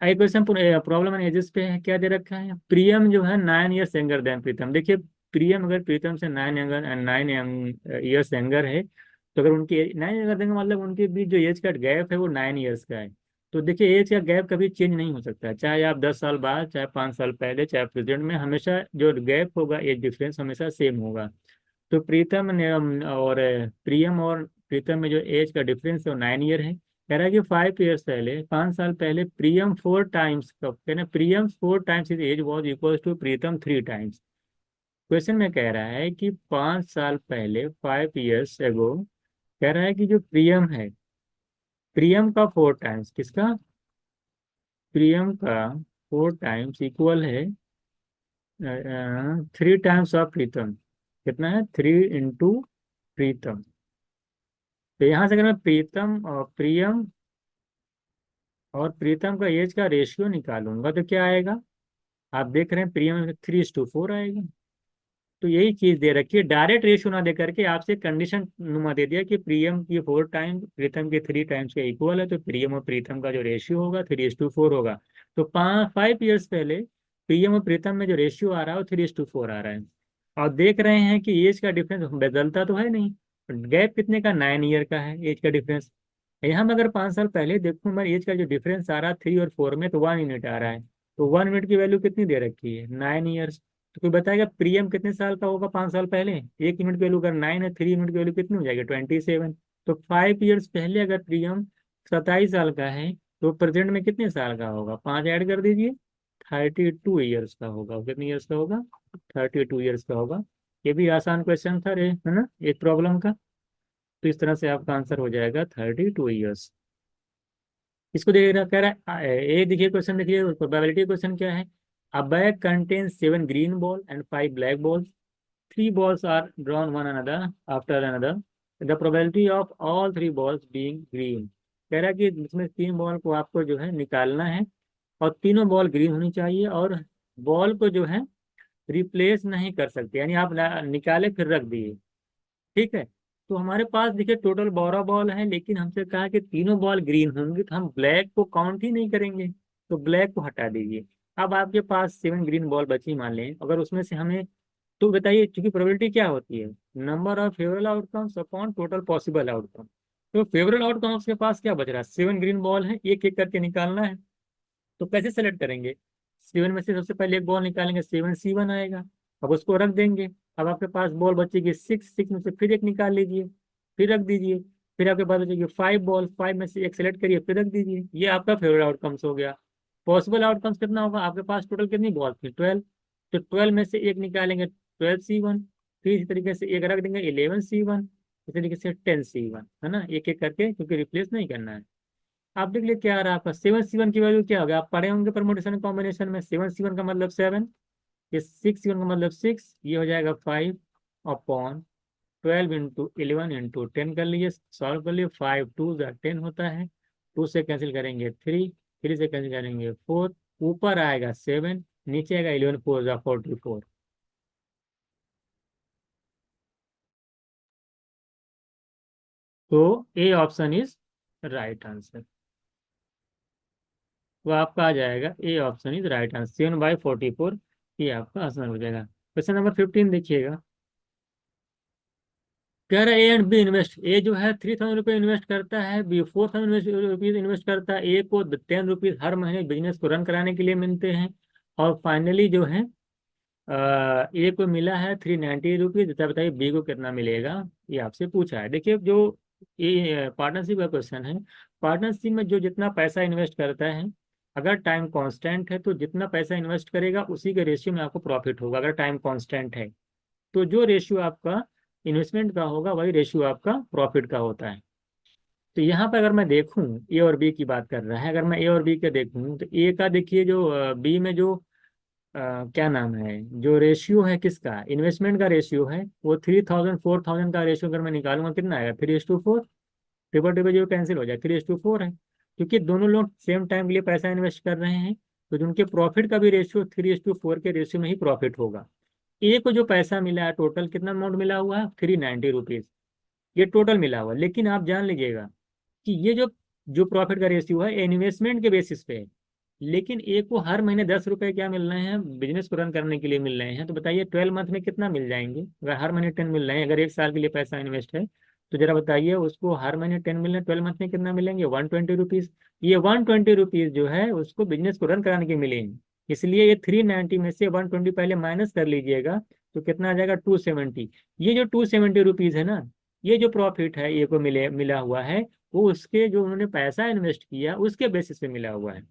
Speaker 2: आई क्वेश्चन प्रॉब्लम एंड एजेस पे है। क्या दे रखा है, प्रियम जो है 9 ईयर्स यंगर देन प्रीतम। देखिए प्रियम अगर प्रीतम से 9 ईयर्स यंगर है, तो अगर उनकी 9 ईयर देंगे मतलब उनके बीच जो एज का गैप है वो 9 ईयर्स का है। तो देखिए एज का गैप कभी चेंज नहीं हो सकता है, चाहे आप 10 साल बाद, चाहे 5 साल पहले, चाहे प्रेजेंट में, हमेशा जो गैप होगा एज डिफरेंस हमेशा सेम होगा। तो प्रीतम ने और प्रियम और प्रीतम में जो एज का डिफरेंस है वो 9 ईयर है। कह रहा है कि 5 ईयर्स पहले, 5 साल पहले, प्रियम 4 टाइम्स, कब कहना, Priyam 4 times his age was equal to Pritam 3 times. Question में कह रहा है कि 5 साल पहले, 5 ईयर्स एगो, कह रहा है कि जो प्रियम है, प्रियम का 4 टाइम्स, किसका, प्रियम का 4 टाइम्स इक्वल है 3 टाइम्स ऑफ प्रीतम। कितना है, 3 × प्रीतम। तो यहाँ से अगर मैं प्रीतम और प्रीतम का एज का रेशियो निकालूंगा तो क्या आएगा, आप देख रहे हैं प्रियम में 3:4 आएगा। तो यही चीज दे रखी है, डायरेक्ट रेशियो ना दे करके आपसे कंडीशन नुमा दे दिया कि प्रियम की 4 टाइम प्रीतम के 3 टाइम्स के इक्वल है, तो प्रियम और प्रीतम का जो रेशियो होगा 3:4 होगा। तो 5 ईयर्स पहले प्रियम और प्रीतम में जो रेशियो आ रहा है वो 3:4 आ रहा है। और देख रहे हैं कि एज का डिफरेंस बदलता तो है नहीं, गैप कितने का, 9 ईयर का है एज का डिफरेंस। यहाँ मैं अगर 5 साल पहले देखूँ, मैं एज का जो डिफरेंस आ रहा है 3 और 4 में, तो 1 यूनिट आ रहा है। तो 1 यूनिट की वैल्यू कितनी दे रखी है? 9 ईयर्स। तो कोई बताएगा प्रीएम कितने साल का होगा 5 साल पहले? 1 यूनिट की वैल्यू अगर 9 है, 3 यूनिट की वैल्यू कितनी हो जाएगी? 27। तो 5 ईयर्स पहले अगर प्रीएम 27 साल का है, तो प्रेजेंट में कितने साल का होगा? 5 ऐड कर दीजिए, 32 ईयर्स का होगा। कितने ईयर्स का होगा? 32 ईयर्स का होगा। ये भी आसान क्वेश्चन था रे, है ना, एक प्रॉब्लम का। तो इस तरह से आपका आंसर हो जाएगा 32 ईयर्स। इसको देख रहा, कह रहा है ये देखिए क्वेश्चन, देखिए प्रोबेबिलिटी क्वेश्चन क्या है। अ bag contains 7 green ball and 5 black balls, 3 balls are drawn one another after another, the probability of all 3 balls being green। कह रहा है कि इसमें 3 बॉल को आपको जो है निकालना है, और तीनों बॉल ग्रीन होनी चाहिए, और बॉल को जो है रिप्लेस नहीं कर सकते, यानी आप निकाले फिर रख दिए। ठीक है। तो हमारे पास देखिए टोटल 12 बॉल है, लेकिन हमसे कहा कि तीनों बॉल ग्रीन होंगे, तो हम ब्लैक को काउंट ही नहीं करेंगे, तो ब्लैक को हटा दीजिए। अब आपके पास 7 ग्रीन बॉल बची, मान लें अगर उसमें से हमें, तो बताइए क्योंकि प्रोबेबिलिटी क्या होती है? Number of favourable outcomes upon total possible outcome. तो फेवरेबल आउटकम्स के पास क्या बच रहा है? 7 ग्रीन बॉल है, एक एक करके निकालना है। तो कैसे सेलेक्ट करेंगे? 7 में से सबसे पहले एक बॉल निकालेंगे, 7C1 आएगा। अब उसको रख देंगे। अब आपके पास बॉल बचेगी 6 में से फिर एक निकाल लीजिए, फिर रख दीजिए। फिर आपके पास बचेगी 5 बॉल, 5 में से एक सेलेक्ट करिए, फिर रख दीजिए। ये आपका फेवरेट आउटकम्स हो गया। पॉसिबल आउटकम्स कितना होगा? आपके पास टोटल कितनी बॉल थी? 12। तो 12 में से एक निकालेंगे, 12C1। फिर इसी तरीके से एक रख देंगे, 11C1। इसी तरीके से 10C1, है ना, एक एक करके, क्योंकि रिप्लेस नहीं करना है। आप देख लिए क्या आ रहा है आपका? 7C1 की वैल्यू क्या होगा? आप पढ़े होंगे परमुटेशन कॉम्बिनेशन में, 7C1 का मतलब 7, ये 6C1 का मतलब 6, ये हो जाएगा 5 अपॉन 12 × 11 × 10 कर लीजिए, सॉल्व कर लिए। 5 2 10 होता है, 2 से कैंसिल करेंगे 3, 3 से कैंसिल करेंगे 4, ऊपर आएगा 7, नीचे आएगा 11 4 44। तो A option is right answer. वो आपका आ जाएगा, A option is right answer, 7/44, ये आपका आंसर हो जाएगा। क्वेश्चन नंबर 15 देखिएगा। कह रहा है ए एंड बी इन्वेस्ट, ए जो है 3000 रुपये इन्वेस्ट करता है, बी 4000 रुपीज इन्वेस्ट करता है। ए को 10 रुपीज हर महीने बिजनेस को रन कराने के लिए मिलते हैं, और फाइनली जो है ए को मिला है 390 रुपीज। जैसा बताइए बी को कितना मिलेगा, ये आपसे पूछा है। देखिए जो ये पार्टनरशिप का क्वेश्चन है, पार्टनरशिप में जो जितना पैसा इन्वेस्ट करता है, अगर टाइम कांस्टेंट है तो जितना पैसा इन्वेस्ट करेगा उसी के रेशियो में आपको प्रॉफिट होगा, अगर टाइम कांस्टेंट है। तो जो रेशियो आपका इन्वेस्टमेंट का होगा वही रेशियो आपका प्रॉफिट का होता है। तो यहाँ पर अगर मैं देखूं, ए और बी की बात कर रहा है, अगर मैं ए और बी के देखूं, तो ए का देखिए जो बी में जो क्या नाम है, जो रेशियो है किसका, इन्वेस्टमेंट का रेशियो है, वो 3000 4000 का रेशियो अगर मैं निकालूंगा कितना आएगा? 3:4। टेबल टेबल जो कैंसिल हो जाए, 3:4 है, क्योंकि दोनों लोग सेम टाइम के लिए पैसा इन्वेस्ट कर रहे हैं। तो जिनके प्रॉफिट का भी रेशियो 3:4 के रेशियो में ही प्रॉफिट होगा। ए को जो पैसा मिला है, टोटल कितना अमाउंट मिला हुआ है? 390 रुपीज, ये टोटल मिला हुआ है। लेकिन आप जान लीजिएगा कि ये जो जो प्रॉफिट का रेशियो है इन्वेस्टमेंट के बेसिस पे है। लेकिन ए को हर महीने 10 रुपए क्या मिल रहे हैं? बिजनेस को रन करने के लिए मिल रहे हैं। तो बताइए 12 मंथ में कितना मिल जाएंगे? अगर हर महीने 10 मिल रहे हैं, अगर एक साल के लिए पैसा इन्वेस्ट है, तो जरा बताइए उसको हर महीने 10 मिल रहे हैं, 12 मंथ में कितना मिलेंगे? 120 रुपीज। ये 120 रुपीज जो है उसको बिजनेस को रन कराने के मिलेंगे। इसलिए ये 390 में से 120 पहले माइनस कर लीजिएगा, तो कितना आ जाएगा? 270। ये जो 270 रुपीज है ना, ये जो प्रॉफिट है ये को मिला हुआ है, वो उसके जो उन्होंने पैसा इन्वेस्ट किया उसके बेसिस पे मिला हुआ है।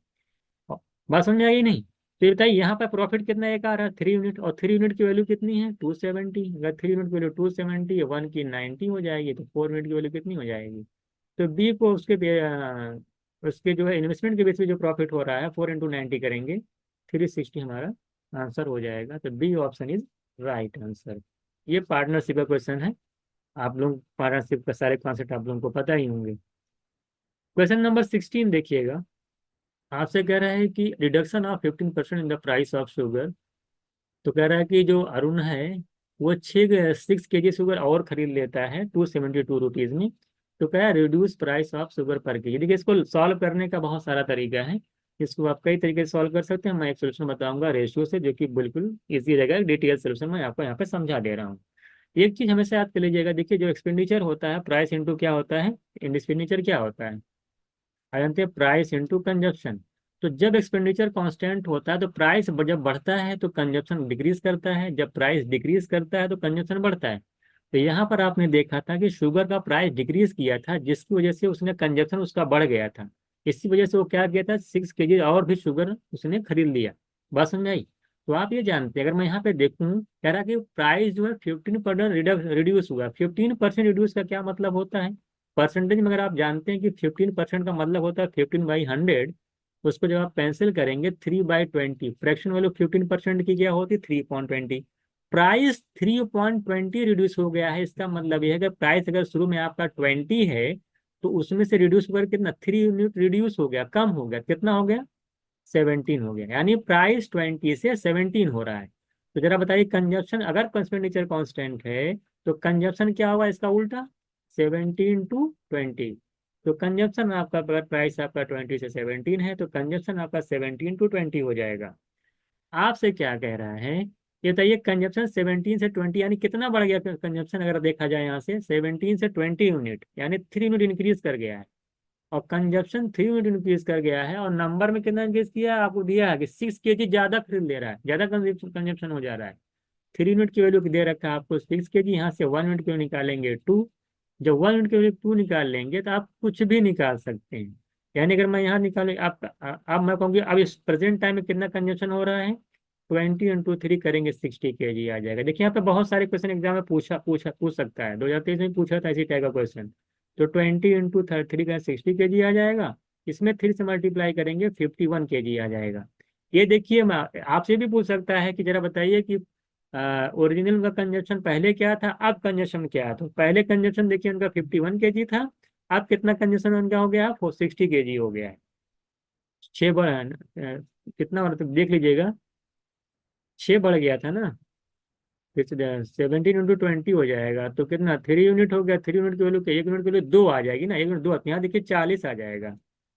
Speaker 2: बात समझ में आई नहीं? तो ये बताइए यहाँ पर प्रॉफिट कितना एक आ रहा है? 3 यूनिट, और 3 यूनिट की वैल्यू कितनी है? 270। अगर 3 यूनिट की वैल्यू 270 है, 1 की 90 हो जाएगी, तो 4 यूनिट की वैल्यू कितनी हो जाएगी? तो बी को उसके जो है इन्वेस्टमेंट के बेस पे जो प्रॉफिट हो रहा है, 4 × 90 करेंगे, 360 हमारा आंसर हो जाएगा। तो B option is right answer. ये पार्टनरशिप का क्वेश्चन है। आप लोग पार्टनरशिप का सारे कॉन्सेप्ट आप लोगों को पता ही होंगे। क्वेश्चन नंबर 16 देखिएगा। आपसे कह रहा है कि reduction of 15% in the price of sugar. तो कह रहा है कि जो अरुण है वो 6 केजी शुगर और खरीद लेता है 272 रुपीज में। तो कह रहा है रिड्यूस प्राइस ऑफ शुगर पर केजी। देखिए इसको सॉल्व करने का बहुत सारा तरीका है, इसको आप कई तरीके से सॉल्व कर सकते हैं। मैं एक सोल्यूशन बताऊंगा रेशियो से, जो कि बिल्कुल इजी रहेगा। डिटेल सोल्यूशन मैं आपको यहाँ पे समझा दे रहा हूँ। एक चीज हमेशा याद कर लीजिएगा, देखिए जो एक्सपेंडिचर होता है प्राइस इंटू क्या होता है, एक्सपेंडिचर क्या होता है, आ जानते हैं, प्राइस इंटू कंजप्शन। तो जब एक्सपेंडिचर कांस्टेंट होता है तो प्राइस जब बढ़ता है तो कंजप्शन डिक्रीज करता है, जब प्राइस डिक्रीज करता है तो कंजप्शन बढ़ता है। तो यहाँ पर आपने देखा था कि शुगर का प्राइस डिक्रीज किया था, जिसकी वजह से उसने कंजप्शन उसका बढ़ गया था। इसी वजह से वो क्या किया था, 6 kg और भी शुगर उसने खरीद लिया। बात समझ आई। तो आप ये जानते हैं, अगर मैं यहाँ पे देखूँ, कह रहा कि प्राइस जो है 15% रिड्यूस हुआ। 15% रिड्यूस का क्या मतलब होता है, परसेंटेज में अगर आप जानते हैं कि 15% का मतलब होता है 15/100, उसको जब आप कैंसिल करेंगे 3/20, फ्रैक्शन वैल्यू 15% की क्या होती है, 3.20। प्राइस 3.20 रिड्यूस हो गया है, इसका मतलब यह है कि प्राइस अगर शुरू में आपका 20 है तो उसमें से रिड्यूस होकर कितना, 3 यूनिट रिड्यूस हो गया, कम हो गया, कितना हो गया, 17 हो गया। यानी प्राइस 20 से 17 हो रहा है। तो जरा बताइए, कंजप्शन अगर एक्सपेंडिचर कांस्टेंट है तो कंजप्शन क्या होगा, इसका उल्टा, 17 to 20। तो कंजप्शन आपका, अगर प्राइस आपका 20 से 17 है तो कंजप्शन आपका 17 to 20 हो जाएगा। आपसे क्या कह रहा है, ये बताइए, कंजप्शन 17 से 20 यानी कितना बढ़ गया कंजप्शन, अगर देखा जाए यहाँ से 17 से 20 यूनिट, यानी 3 यूनिट इंक्रीज कर गया है। और कंजप्शन 3 यूनिट इंक्रीज कर गया है, और नंबर में कितना इंक्रीज किया है, आपको दिया है कि 6 kg ज्यादा खरीद ले रहा है, ज्यादा कंजप्शन हो जा रहा है। 3 यूनिट की वैल्यू दे रखा है आपको 6 kg, यहाँ से 1 यूनिट की वैल्यू निकालेंगे 2। जब 1 यूनिट की वैल्यू 2 निकाल लेंगे तो आप कुछ भी निकाल सकते हैं। यानी अगर मैं यहाँ निकालू, आप अब मैं कहूँगी अब इस प्रेजेंट टाइम में कितना कंजप्शन हो रहा है, 20 × 3 करेंगे 60 kg आ जाएगा। देखिए यहाँ पे बहुत सारे क्वेश्चन एग्जाम में पूछ सकता है, 2023 में पूछा था इसी टाइप का क्वेश्चन। तो 20 × 3 का 60 kg आ जाएगा, इसमें 3 से मल्टीप्लाई करेंगे 51 kg आ जाएगा। ये देखिए, मैं आपसे भी पूछ सकता है कि जरा बताइए कि ओरिजिनल का कंजप्शन पहले क्या था, अब कंजप्शन क्या है। तो पहले कंजप्शन देखिए उनका 51 kg था, अब कितना कंजप्शन उनका हो गया, 60 kg हो गया है। छः बढ़ कितना मतलब देख लीजिएगा, 6 बढ़ गया था ना, फिर से 17 × 20 हो जाएगा तो कितना, 3 यूनिट हो गया। 3 यूनिट की वैल्यू क्या, 1 यूनिट की वैल्यू 2 आ जाएगी ना, 1 यूनिट 2 यहाँ देखिए 40 आ जाएगा।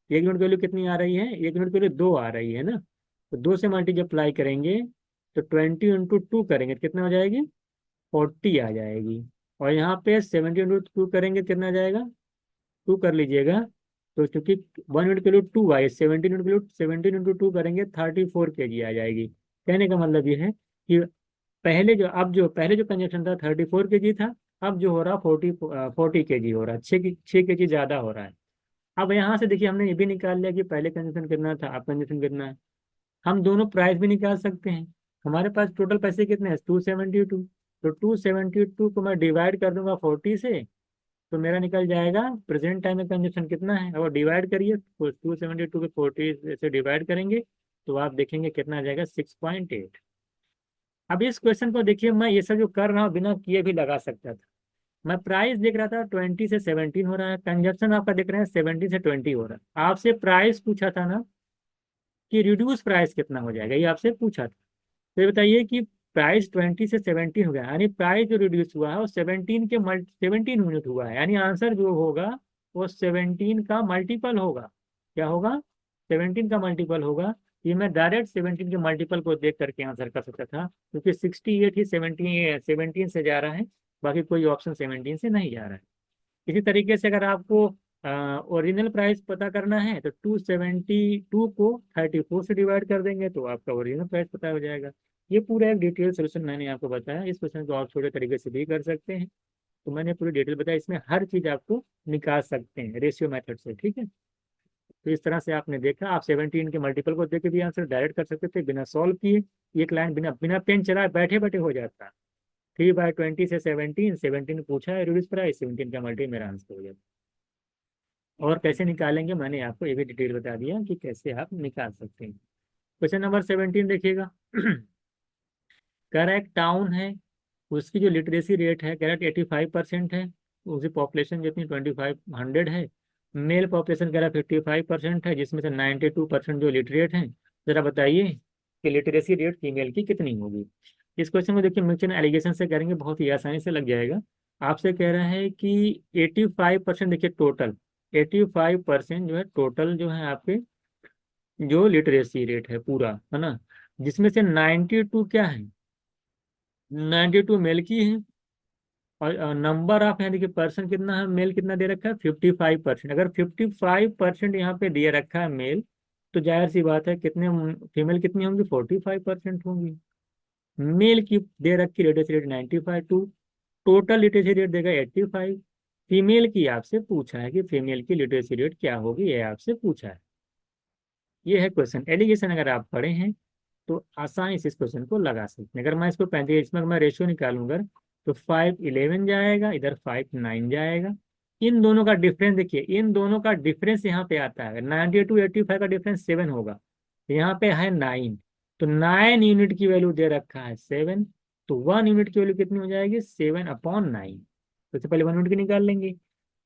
Speaker 2: 1 यूनिट की वैल्यू कितनी आ रही है, 1 यूनिट की वैल्यू 2 आ रही है ना। तो 2 से मल्टीप्लाई करेंगे तो 20 × 2 करेंगे तो कितना हो जाएगी, 40 आ जाएगी। और यहाँ पे 70 × 2 करेंगे कितना आ जाएगा, 2 कर लीजिएगा। तो चूंकि 1 यूनिट के लिए 2 आई, 17 × 2 करेंगे 34 kg आ जाएगी। कहने का मतलब ये है कि पहले जो कंजप्शन था 34 kg था, अब जो हो रहा 40 kg हो रहा है, 6 kg ज्यादा हो रहा है। अब यहाँ से देखिए हमने ये भी निकाल लिया कि पहले कंजप्शन कितना था, अब कंजप्शन कितना है। हम दोनों प्राइस भी निकाल सकते हैं। हमारे पास टोटल पैसे कितने हैं, 272। तो 272 को मैं डिवाइड कर दूंगा 40 से, तो मेरा निकल जाएगा प्रेजेंट टाइम में कंजप्शन कितना है। और डिवाइड करिए तो 272 के 40 से डिवाइड करेंगे तो आप देखेंगे कितना आ जाएगा, 6.8। अब इस क्वेश्चन को देखिए, मैं ये सब जो कर रहा हूँ बिना किए भी लगा सकता था। मैं प्राइस देख रहा था 20 से 17 हो रहा है, कंजप्शन आपका देख रहे हैं 17 से 20 हो रहा है। आपसे प्राइस पूछा था ना कि रिड्यूस प्राइस कितना हो जाएगा, ये आपसे पूछा था। तो ये बताइए कि प्राइस 20 से 17 हो गया, यानी प्राइस जो रिड्यूस हुआ है वो 17 यूनिट हुआ है, यानी आंसर जो होगा वो 17 का मल्टीपल होगा। क्या होगा, 17 का मल्टीपल होगा। ये मैं डायरेक्ट 17 के मल्टीपल को देख करके आंसर कर सकता था, क्योंकि 68 ही 17 से जा रहा है, बाकी कोई ऑप्शन 17 से नहीं जा रहा है। इसी तरीके से अगर आपको ओरिजिनल प्राइस पता करना है तो 272 को 34 से डिवाइड कर देंगे तो आपका ओरिजिनल प्राइस पता हो जाएगा। ये पूरा एक डिटेल सोल्यूशन मैंने आपको बताया। इस क्वेश्चन को आप छोटे तरीके से भी कर सकते हैं। तो मैंने पूरी डिटेल बताया, इसमें हर चीज़ आपको निकाल सकते हैं रेशियो मेथड से, ठीक है। तो इस तरह से आपने देखा, आप 17 के मल्टीपल को देख के भी आंसर डायरेक्ट कर सकते थे बिना सॉल्व किए। एक लाइन बिना बिना पेन चलाए बैठे बैठे हो जाता। 3/20 से 17 पूछा है रिड्यूस प्राइस, 17 का मल्टी मेरा आंसर हो जाता। और कैसे निकालेंगे मैंने आपको ये भी डिटेल बता दिया कि कैसे आप निकाल सकते हैं। क्वेश्चन नंबर 17 देखिएगा। कह रहा है एक टाउन है, उसकी जो लिटरेसी रेट है कह रहा है 85% है, उसकी पॉपुलेशन जितनी 2500 है। मेल पॉपुलेशन कह रहा है 55% है, जिसमें से 92% जो लिटरेट हैं। जरा बताइए कि लिटरेसी रेट फीमेल की कितनी होगी। इस क्वेश्चन को देखिए म्यूचुअल एलिगेशन से करेंगे, बहुत ही आसानी से लग जाएगा। आपसे कह रहा है कि 85%, देखिए टोटल 85% जो है, टोटल जो है आपके जो लिटरेसी रेट है पूरा, है ना, जिसमें से 92 क्या है, 92 मेल की है और नंबर ऑफ यहाँ देखिए पर्सन कितना है, मेल कितना दे रखा है 55%। अगर 55% यहाँ पे दिए रखा है मेल, तो जाहिर सी बात है कितने फीमेल कितनी होंगी 45% होंगी। मेल की दे रखी literacy rate 95, to total literacy rate देगा 85। फीमेल की आपसे पूछा है कि फीमेल की लिटरेसी रेट क्या होगी, ये आपसे पूछा है। ये है क्वेश्चन। एलिगेशन अगर आप पढ़े हैं तो आसानी से इस क्वेश्चन को लगा सकते हैं। अगर मैं इसको 35, इसमें मैं रेशियो निकालूंगा तो 5 11 जाएगा, इधर 5 9 जाएगा। इन दोनों का डिफरेंस देखिए, इन दोनों का डिफरेंस यहाँ पे आता है। 92 85 का डिफरेंस 7 होगा, तो यहाँ पे है 9। तो 9 यूनिट की वैल्यू दे रखा है 7, तो 1 यूनिट की वैल्यू कितनी हो जाएगी 7/9। सबसे पहले 1 यूनिट की निकाल लेंगे।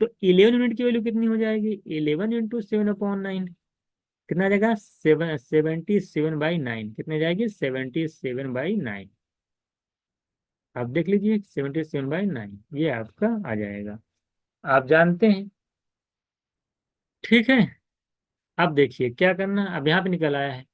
Speaker 2: तो 11 यूनिट की वैल्यू कितनी हो जाएगी 11 × 7/9, कितना आ जाएगा 77/9। कितने जाएगी 77/9। आप देख लीजिए 77/9 ये आपका आ जाएगा, आप जानते हैं। ठीक है, अब देखिए क्या करना। अब यहाँ पे निकल आया है,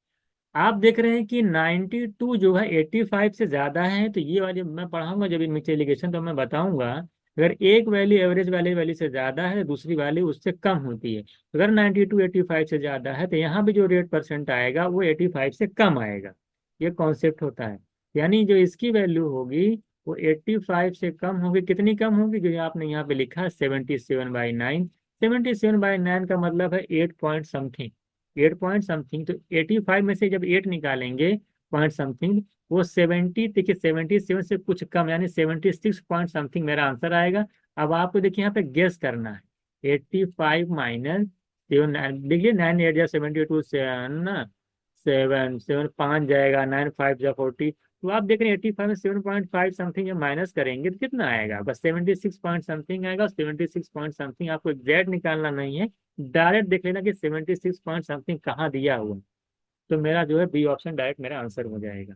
Speaker 2: आप देख रहे हैं कि 92 जो है 85 से ज्यादा है। तो ये वाली मैं पढ़ाऊंगा जब मिक्स एलिगेशन, तो मैं बताऊंगा अगर एक वैल्यू एवरेज वाली वैल्यू से ज्यादा है तो दूसरी वैल्यू उससे कम होती है। अगर 92 85 से ज्यादा है तो यहाँ भी जो रेट परसेंट आएगा वो 85 से कम आएगा। ये कॉन्सेप्ट होता है। यानी जो इसकी वैल्यू होगी वो 85 से कम होगी। कितनी कम होगी, जो आपने यहाँ पे लिखा है 77/9। 77/9 का मतलब है 8 पॉइंट समथिंग। 8 पॉइंट समथिंग, तो 85 में से जब 8 निकालेंगे पॉइंट समथिंग, वो 70, देखिए 77 से कुछ कम, यानी 76 पॉइंट समथिंग मेरा आंसर आएगा। अब आपको देखिए यहाँ पे गेस करना है। 85 माइनस 7, देखिए 9 8 जा 72, 7 7 5 जाएगा, 9 5 जा 40। तो आप देख रहे हैं 85 में 7.5 समथिंग जब माइनस करेंगे तो कितना आएगा, बस 76 पॉइंट समथिंग आएगा। 76 पॉइंट समथिंग आपको एग्जैक्ट निकालना नहीं है, डायरेक्ट देख लेना कि 76 पॉइंट समथिंग कहाँ दिया हुआ है। तो मेरा जो है बी ऑप्शन डायरेक्ट मेरा आंसर हो जाएगा।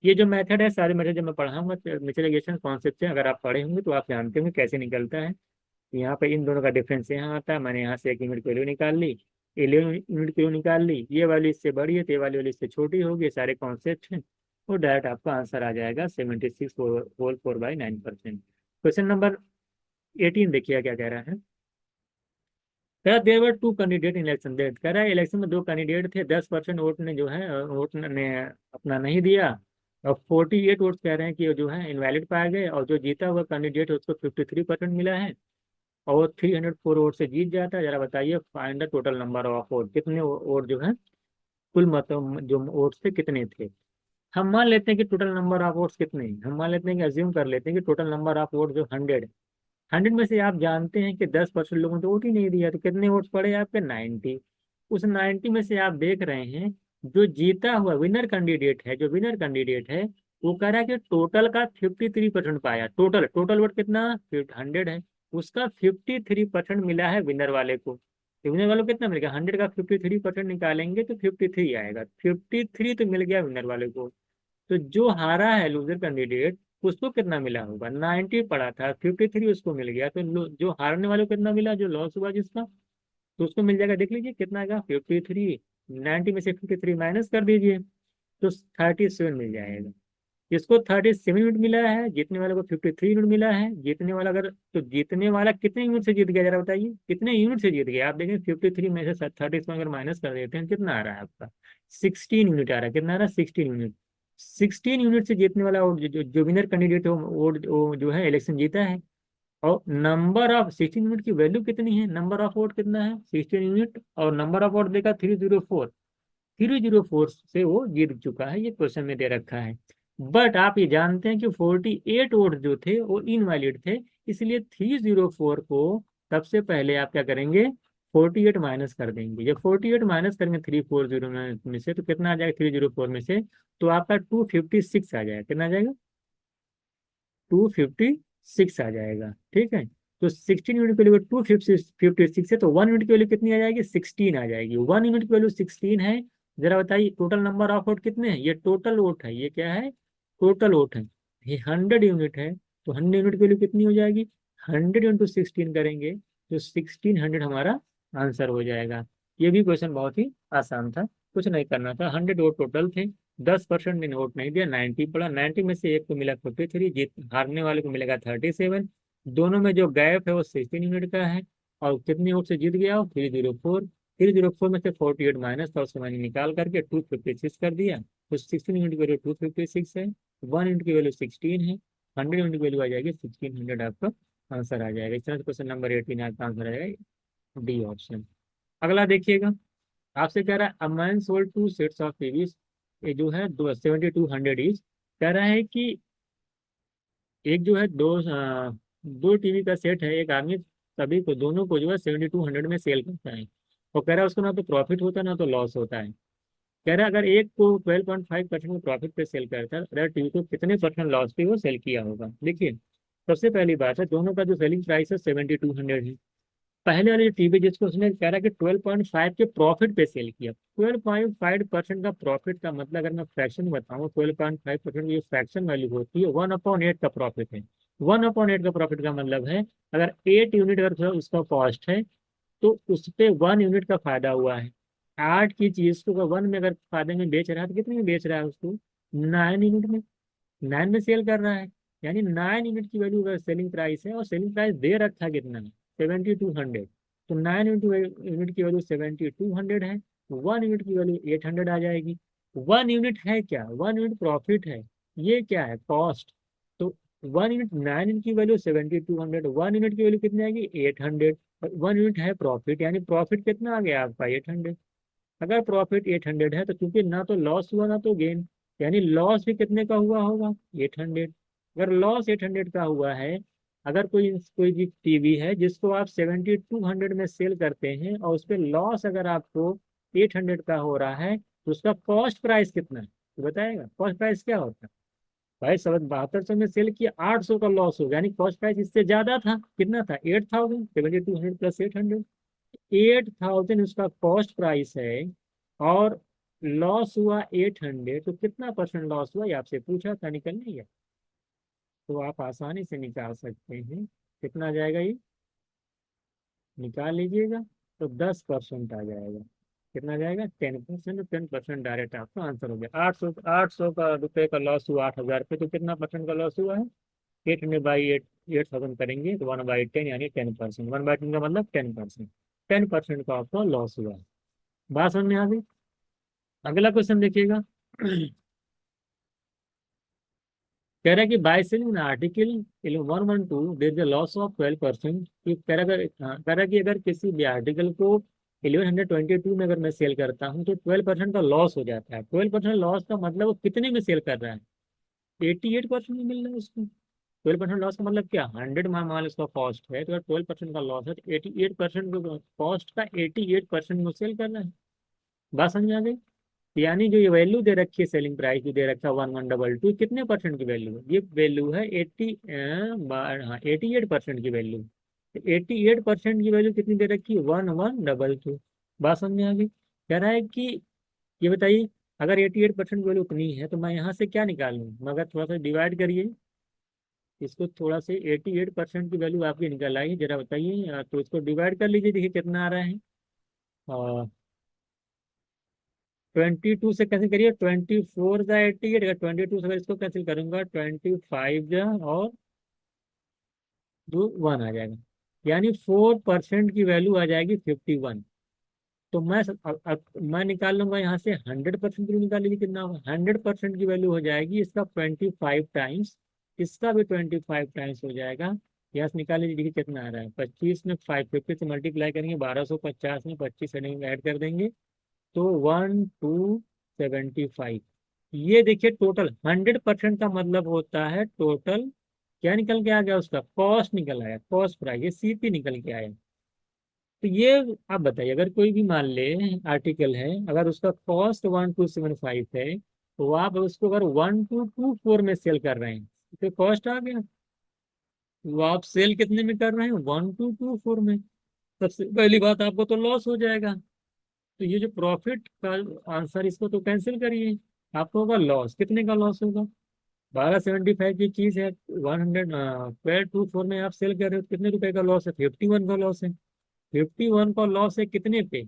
Speaker 2: ये जो मेथड है, सारे मेथड जब मैं पढ़ाऊंगा मिचुअलाइजेशन कॉन्सेप्ट से, अगर आप पढ़े होंगे तो आप जानते होंगे कैसे निकलता है। यहाँ पे इन दोनों का डिफरेंस यहाँ आता है, मैंने यहाँ से 1 यूनिट की वैल्यू निकाल ली, 11 यूनिट की वैल्यू निकाल ली। ये वाली इससे बड़ी है तो ये वाली वाली इससे छोटी होगी। ये सारे कॉन्सेप्ट हैं, वो डायरेक्ट आपका आंसर आ जाएगा 76 होल 4/9%। क्वेश्चन नंबर 18 देखिए क्या कह रहा है। कह रहा there were 2 candidate in election. डेट कह रहा है इलेक्शन में 2 कैंडिडेट थे, 10% वोट ने जो है वोट ने अपना नहीं दिया, और 48 वोट कह रहे हैं कि जो है इनवैलिड पाए गए, और जो जीता हुआ कैंडिडेट है उसको 53% मिला है, और वो 304 वोट से जीत जाता है। जरा बताइए find the total number of vote, कितने वोट जो है कुल मतों जो वोट थे कितने थे। हम मान लेते हैं कि टोटल नंबर ऑफ वोट्स कितने हैं, हम मान लेते हैं कि अज्यूम कर लेते हैं कि टोटल नंबर ऑफ वोट जो 100। 100 में से आप जानते हैं कि 10% लोगों ने तो वोट ही नहीं दिया, तो कितने वोट्स पड़े आपके 90। उस 90 में से आप देख रहे हैं जो जीता हुआ विनर कैंडिडेट है, जो विनर कैंडिडेट है वो कह रहा है कि टोटल का 53% पाया। टोटल टोटल वोट कितना 100 है, उसका 53% मिला है विनर वाले को। तो विनर वाले को कितना मिल गया, 100 का 53% निकालेंगे तो 53 आएगा। 53 तो मिल गया विनर वाले को। तो जो हारा है लूजर कैंडिडेट उसको कितना मिला होगा, 90 पड़ा था, 53 उसको मिल गया। तो जो हारने वाले को कितना मिला, जो लॉस हुआ जिसका, तो उसको मिल जाएगा। देख लीजिए कितना आएगा 53। 90 में से 53 माइनस कर दीजिए तो 37 मिल जाएगा। इसको 37 यूनिट मिला है, जीतने वाले को 53 यूनिट मिला है। जीतने वाला अगर, तो जीतने वाला कितने यूनिट से जीत गया जरा बताइए, कितने यूनिट से जीत गया। आप देखें 53 में से 37 अगर माइनस कर देते हैं कितना आ रहा है आपका 16 यूनिट आ रहा है। कितना आ रहा है 16 यूनिट। 16 यूनिट से जीतने वाला और जो विनर कैंडिडेट है वो जो है इलेक्शन जीता है। और नंबर ऑफ 16 यूनिट की वैल्यू कितनी है, नंबर ऑफ वोट कितना है 16 यूनिट, और नंबर ऑफ वोट देखा 304। 304 से वो जीत चुका है, ये क्वेश्चन में दे रखा है। बट आप ये जानते हैं कि 48 वोट जो थे वो इनवैलिड थे, इसलिए 304 को सबसे पहले आप क्या करेंगे 48 माइनस कर देंगे। जब 48 माइनस करेंगे 340 में से तो कितना आ जाएगा 304 में से, तो आपका 256 आ जाएगा। कितना आ जाएगा 256 आ जाएगा। ठीक है, तो 16 यूनिट की वैल्यू 256 है, तो 1 यूनिट की वैल्यू कितनी आ जाएगी 16 आ जाएगी। 1 यूनिट की वैल्यू 16 है। जरा बताइए टोटल नंबर ऑफ वोट कितने हैं, ये टोटल वोट है, ये क्या है टोटल वोट है। ये 100 यूनिट है, तो 100 यूनिट की वैल्यू कितनी हो जाएगी 100 × 16 करेंगे तो 1600 हमारा आंसर हो जाएगा। ये भी क्वेश्चन बहुत ही आसान था, कुछ नहीं करना था। 100 वोट टोटल थे, 10% ने वोट नहीं दिया, 90 पड़ा। 90 में से एक को मिला 53, जीत हारने वाले को मिलेगा 37। दोनों में जो गैप है वो 16 यूनिट का है, और कितनी यूनिट से जीत गया हो, 304। 304 में से 48 माइनस था, उसको मैंने निकाल करके 256 कर दिया। तो 16 यूनिट की वैल्यू 256 है, 1 यूनिट की वैल्यू 16 है, 100 यूनिट की वैल्यू आ जाएगी 1600, आपका आंसर आ जाएगा। इस तरह से क्वेश्चन नंबर 18 आपका आंसर आ जाएगा डी ऑप्शन। अगला देखिएगा, आपसे कह रहा है a man sold 2 sets of TVs, ये जो है 7200 इज। कह रहा है कि एक जो है दो टीवी का सेट है, एक आदमी सभी को, दोनों को जो है 7200 में सेल करता है। और कह रहा है उसको ना तो प्रॉफिट होता है ना तो लॉस होता है। कह रहा है अगर एक को 12.5% में प्रॉफिट पे सेल करता है, अगर टीवी को कितने परसेंट लॉस पे वो सेल किया होगा। देखिए, सबसे पहली बात है, दोनों का जो सेलिंग प्राइस है 7200 है। पहले वाली टीवी जिसको उसने कह रहा है कि 12.5 के प्रॉफिट पे सेल किया, 12.5% का प्रॉफिट का मतलब, अगर मैं फ्रैक्शन बताऊँ, 12.5% की फ्रैक्शन वैल्यू होती है 1/8 का प्रॉफिट है। 1/8 का प्रॉफिट का मतलब है, अगर 8 यूनिट अगर उसका कॉस्ट है, तो उस पे 1 यूनिट का फायदा हुआ है। 8 की चीज को 1 में अगर फायदे में बेच रहा है, तो कितने में बेच रहा है उसको, 9 यूनिट में। 9 में सेल कर रहा है, यानी 9 यूनिट की वैल्यू अगर सेलिंग प्राइस है, और सेलिंग प्राइस दे रखा है कितना है, 7200। तो 9 यूनिट की वैल्यू 7200 है, 1 यूनिट की वैल्यू 800 आ जाएगी। 1 यूनिट है क्या, 1 यूनिट प्रॉफिट है, ये क्या है, कॉस्ट। तो 1 यूनिट, 9 यूनिट की वैल्यू 7200, 1 यूनिट की वैल्यू कितनी आएगी, 800। और 1 यूनिट है प्रॉफिट, यानी प्रॉफिट कितना आ गया आपका, 800। अगर प्रॉफिट 800 है, तो क्योंकि ना तो लॉस हुआ ना तो गेन, यानी लॉस भी कितने का हुआ होगा, 800। अगर लॉस 800 का हुआ है, अगर कोई कोई भी टीवी है जिसको आप 7200 में सेल करते हैं, और उस पर लॉस अगर आपको 800 का हो रहा है, तो उसका कॉस्ट प्राइस कितना है, तो बताएगा कॉस्ट प्राइस क्या होता है। भाई 7200 में सेल किया, 800 का लॉस होगा, यानी कॉस्ट प्राइस इससे ज्यादा था, कितना था, 8000, 7200 प्लस 800, 8000 उसका कॉस्ट प्राइस है, और लॉस हुआ 800, तो कितना परसेंट लॉस हुआ, ये आपसे पूछा था, निकलने है। तो आप आसानी से निकाल सकते हैं, कितना आ जाएगा ये, निकाल लीजिएगा। तो 10% आ जाएगा, कितना आ जाएगा, 10%। 10% डायरेक्ट आपका आंसर हो गया। 800 का रुपए का लॉस हुआ 8000 पे, तो कितना परसेंट का लॉस हुआ है, 800/8, 8000 करेंगे तो 1/10, यानी 10%। 1/10 का मतलब 10%, 10% का आपका लॉस हुआ है। बात समझ में आ गई। अगला क्वेश्चन देखिएगा। कह रहा है कि by selling article 112 there is a loss of 12%। कि कह रहा है कि अगर किसी भी आर्टिकल को 1122 में अगर मैं सेल करता हूँ, तो 12% का लॉस हो जाता है। 12% लॉस का मतलब वो कितने में सेल कर रहा है, 88% में मिल रहा है उसको। 12% लॉस का मतलब क्या, 100 मान उसका कॉस्ट है, तो अगर 12% का लॉस है, तो 88% कॉस्ट का 88% में सेल कर रहा है। बात समझ आ गई। यानी जो ये वैल्यू दे रखी है, सेलिंग प्राइस जो दे रखा है 1122, कितने परसेंट की वैल्यू है, ये वैल्यू है 88% की वैल्यू। 88% की वैल्यू कितनी दे रखी है, 1122। बात समझ में आ गई। कह रहा है कि ये बताइए, अगर 88% वैल्यू उतनी है, तो मैं यहाँ से क्या निकालूँ, मगर थोड़ा सा डिवाइड करिए इसको, थोड़ा से 88% की वैल्यू आपकी निकल आई, जरा बताइए। तो इसको डिवाइड कर लीजिए, देखिए कितना आ रहा है। 22 से कैंसिल करिए, 24 जा 88, अगर 22 से अगर इसको कैंसिल करूंगा, 25 जा और 1 आ जाएगा, यानी 4% की वैल्यू आ जाएगी 51। तो मैं निकाल लूंगा यहाँ से 100% की वैल्यू, निकाल लीजिए कितना होगा, 100% की वैल्यू हो जाएगी इसका 25 टाइम्स, इसका भी 25 टाइम्स हो जाएगा। यहाँ से निकाल लीजिए, देखिए कितना आ रहा है, 25 में 550 से मल्टीप्लाई करेंगे, 1250 में 25 ऐड कर देंगे, तो 1275। ये देखिए टोटल 100% का मतलब होता है टोटल, क्या निकल के आ गया, उसका कॉस्ट निकल आया, कॉस्ट प्राइस, ये सीपी निकल के आया। तो ये आप बताइए, अगर कोई भी मान ले आर्टिकल है, अगर उसका कॉस्ट 1275 है, तो आप उसको अगर 1224 में सेल कर रहे हैं, तो कॉस्ट आ गया। वो आप सेल कितने में कर रहे हैं, 1224 में। सबसे पहली बात, आपको तो लॉस हो जाएगा। तो ये जो प्रॉफिट का आंसर, इसको तो कैंसिल करिए, आपको होगा लॉस, कितने का लॉस होगा, 1275 की चीज है, 1224 में आप सेल कर रहे हो, तो कितने रुपए का लॉस है, 51 का लॉस है। 51 का लॉस है कितने पे,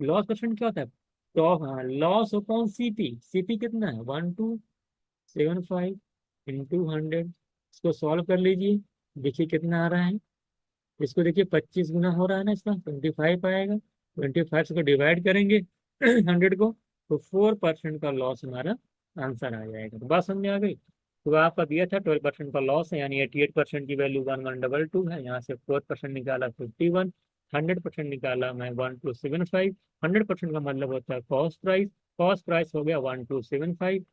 Speaker 2: लॉस परसेंट क्या होता है, तो हाँ, लॉस अपॉन सीपी, सीपी कितना है 1275 इंटू 100। इसको सॉल्व कर लीजिए, देखिए कितना आ रहा है, इसको देखिए 25 गुना हो रहा है ना, इसका 25 आएगा। 25 को डिवाइड करेंगे 100 को, तो 4% का लॉस हमारा आंसर आ जाएगा। तो बात समझ में आ गई। तो आपका दिया था 12% का लॉस है, यानी 88% की वैल्यू 1122 है। यहाँ से 4% निकाला 51, 100% निकाला मैं 1275। 100% का मतलब होता है कॉस्ट प्राइस, कॉस्ट प्राइस हो गया 1275,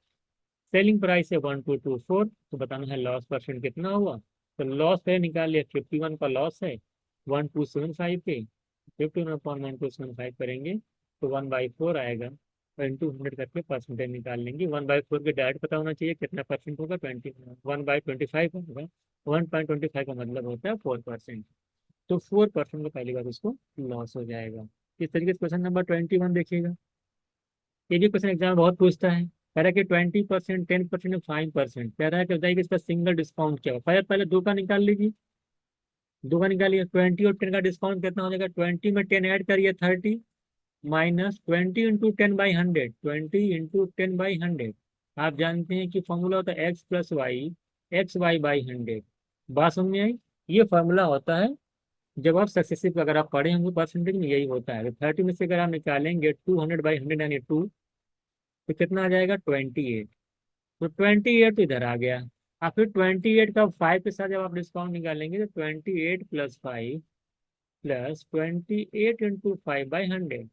Speaker 2: सेलिंग प्राइस है 1224। तो बताना है लॉस परसेंट कितना हुआ। तो लॉस है निकाल लिया, 51 का लॉस है 1275 पे, 51/1275 करेंगे तो 1/4 आएगा। 100 करके परसेंटेज निकाल लेंगे। 1/4 के डायरेक्ट पता होना चाहिए कितना परसेंट होगा, 1/25 होगा। 1.25 का मतलब होता है 4%। तो 4% का पहली बार उसको लॉस हो जाएगा। इस तरीके से क्वेश्चन नंबर 21 देखिएगा। ये भी क्वेश्चन एग्जाम बहुत पूछता है। कह रहा है कि 20%, 10%, 5%। कह रहा है कि बताइए कि इसका सिंगल डिस्काउंट क्या होगा। पहले पहले दो का निकाल लीजिए, दो का निकालिए। 20 और 10 का डिस्काउंट कितना हो जाएगा, 20 में 10 ऐड करिए 30, माइनस 20 × 10/100, 20 × 10/100। आप जानते हैं कि फॉर्मूला होता है x+y, XY/100। बात समझ में आई। ये फॉर्मूला होता है जब आप सक्सेसिव, अगर आप पढ़े होंगे परसेंटेज में यही होता है। 30 में से अगर आप निकालेंगे 200/100 यानी 2, तो कितना आ जाएगा 28। तो 28 तो इधर आ गया। और फिर 28 का 5 के साथ जब आप डिस्काउंट निकालेंगे तो 28 + 5 प्लस 28 × 5/100,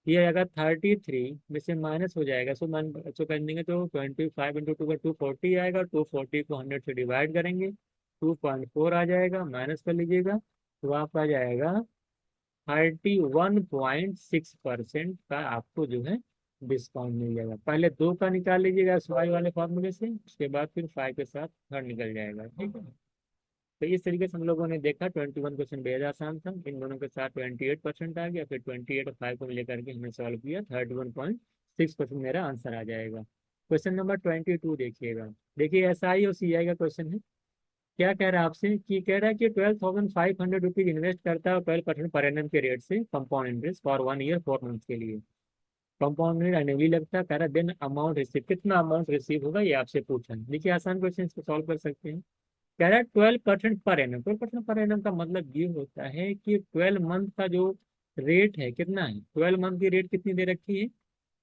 Speaker 2: ये आएगा 33 में से माइनस हो जाएगा। सो कर देंगे तो 25 × 2 का 240 आएगा। 240 को 100 से डिवाइड करेंगे, 2.4 आ जाएगा, माइनस कर लीजिएगा तो आप आ जाएगा 31.6% का आपको जो है डिस्काउंट मिल जाएगा। पहले दो का निकाल लीजिएगा SY वाले फॉर्मूले से, उसके बाद फिर 5 के साथ हर निकल जाएगा। ठीक है। तो इस तरीके से हम लोगों ने देखा 21 क्वेश्चन बेहद आसान था। इन दोनों के साथ 28% आ गया, फिर 28 और 5 को लेकर के हमने सॉल्व किया, 31.6% मेरा आंसर आ जाएगा। क्वेश्चन नंबर 22 देखिएगा। देखिए SI और CI का क्वेश्चन है। क्या कह रहा है आपसे, कि कह रहा है कि 12,500 रुपीज इन्वेस्ट करता है 12% पर एनम के रेट से compound interest for 1 year 4 month के लिए। कंपाउंड रेट एनुअली लगता है। कह रहा है देन अमाउंट रिसीव, कितना अमाउंट रिसीव होगा ये आपसे पूछा है। देखिए आसान क्वेश्चन, इसको सॉल्व कर सकते हैं। कह रहा है 12% पर एनम। 12% पर एनम का मतलब ये होता है कि 12 मंथ का जो रेट है कितना है, 12 मंथ की रेट कितनी दे रखी है,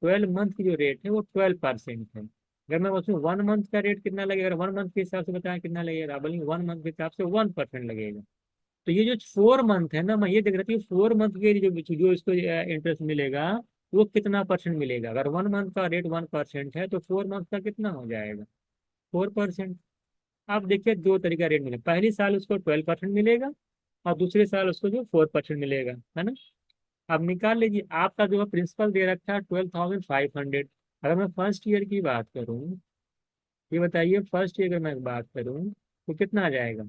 Speaker 2: 12 मंथ की जो रेट है वो 12% है। अगर मैं उसमें 1 मंथ का रेट कितना लगेगा, 1 मंथ के हिसाब से बताया कितना लगेगा, बोलेंगे 1 मंथ के हिसाब से 1% लगेगा। तो ये जो 4 मंथ है ना, मैं ये देख रहा था 4 मंथ के लिए जो इसको इंटरेस्ट मिलेगा वो कितना परसेंट मिलेगा। अगर 1 मंथ का रेट 1% है तो 4 मंथ का कितना हो जाएगा, 4%। आप देखिए दो तरीका रेट मिलेगा, पहली साल उसको 12% मिलेगा और दूसरे साल उसको जो 4% मिलेगा, है ना। अब निकाल लीजिए, आपका जो है प्रिंसिपल दे रखा है 12,500। अगर मैं फर्स्ट ईयर की बात करूँ, ये बताइए फर्स्ट ईयर अगर मैं बात करूँ तो कितना आ जाएगा।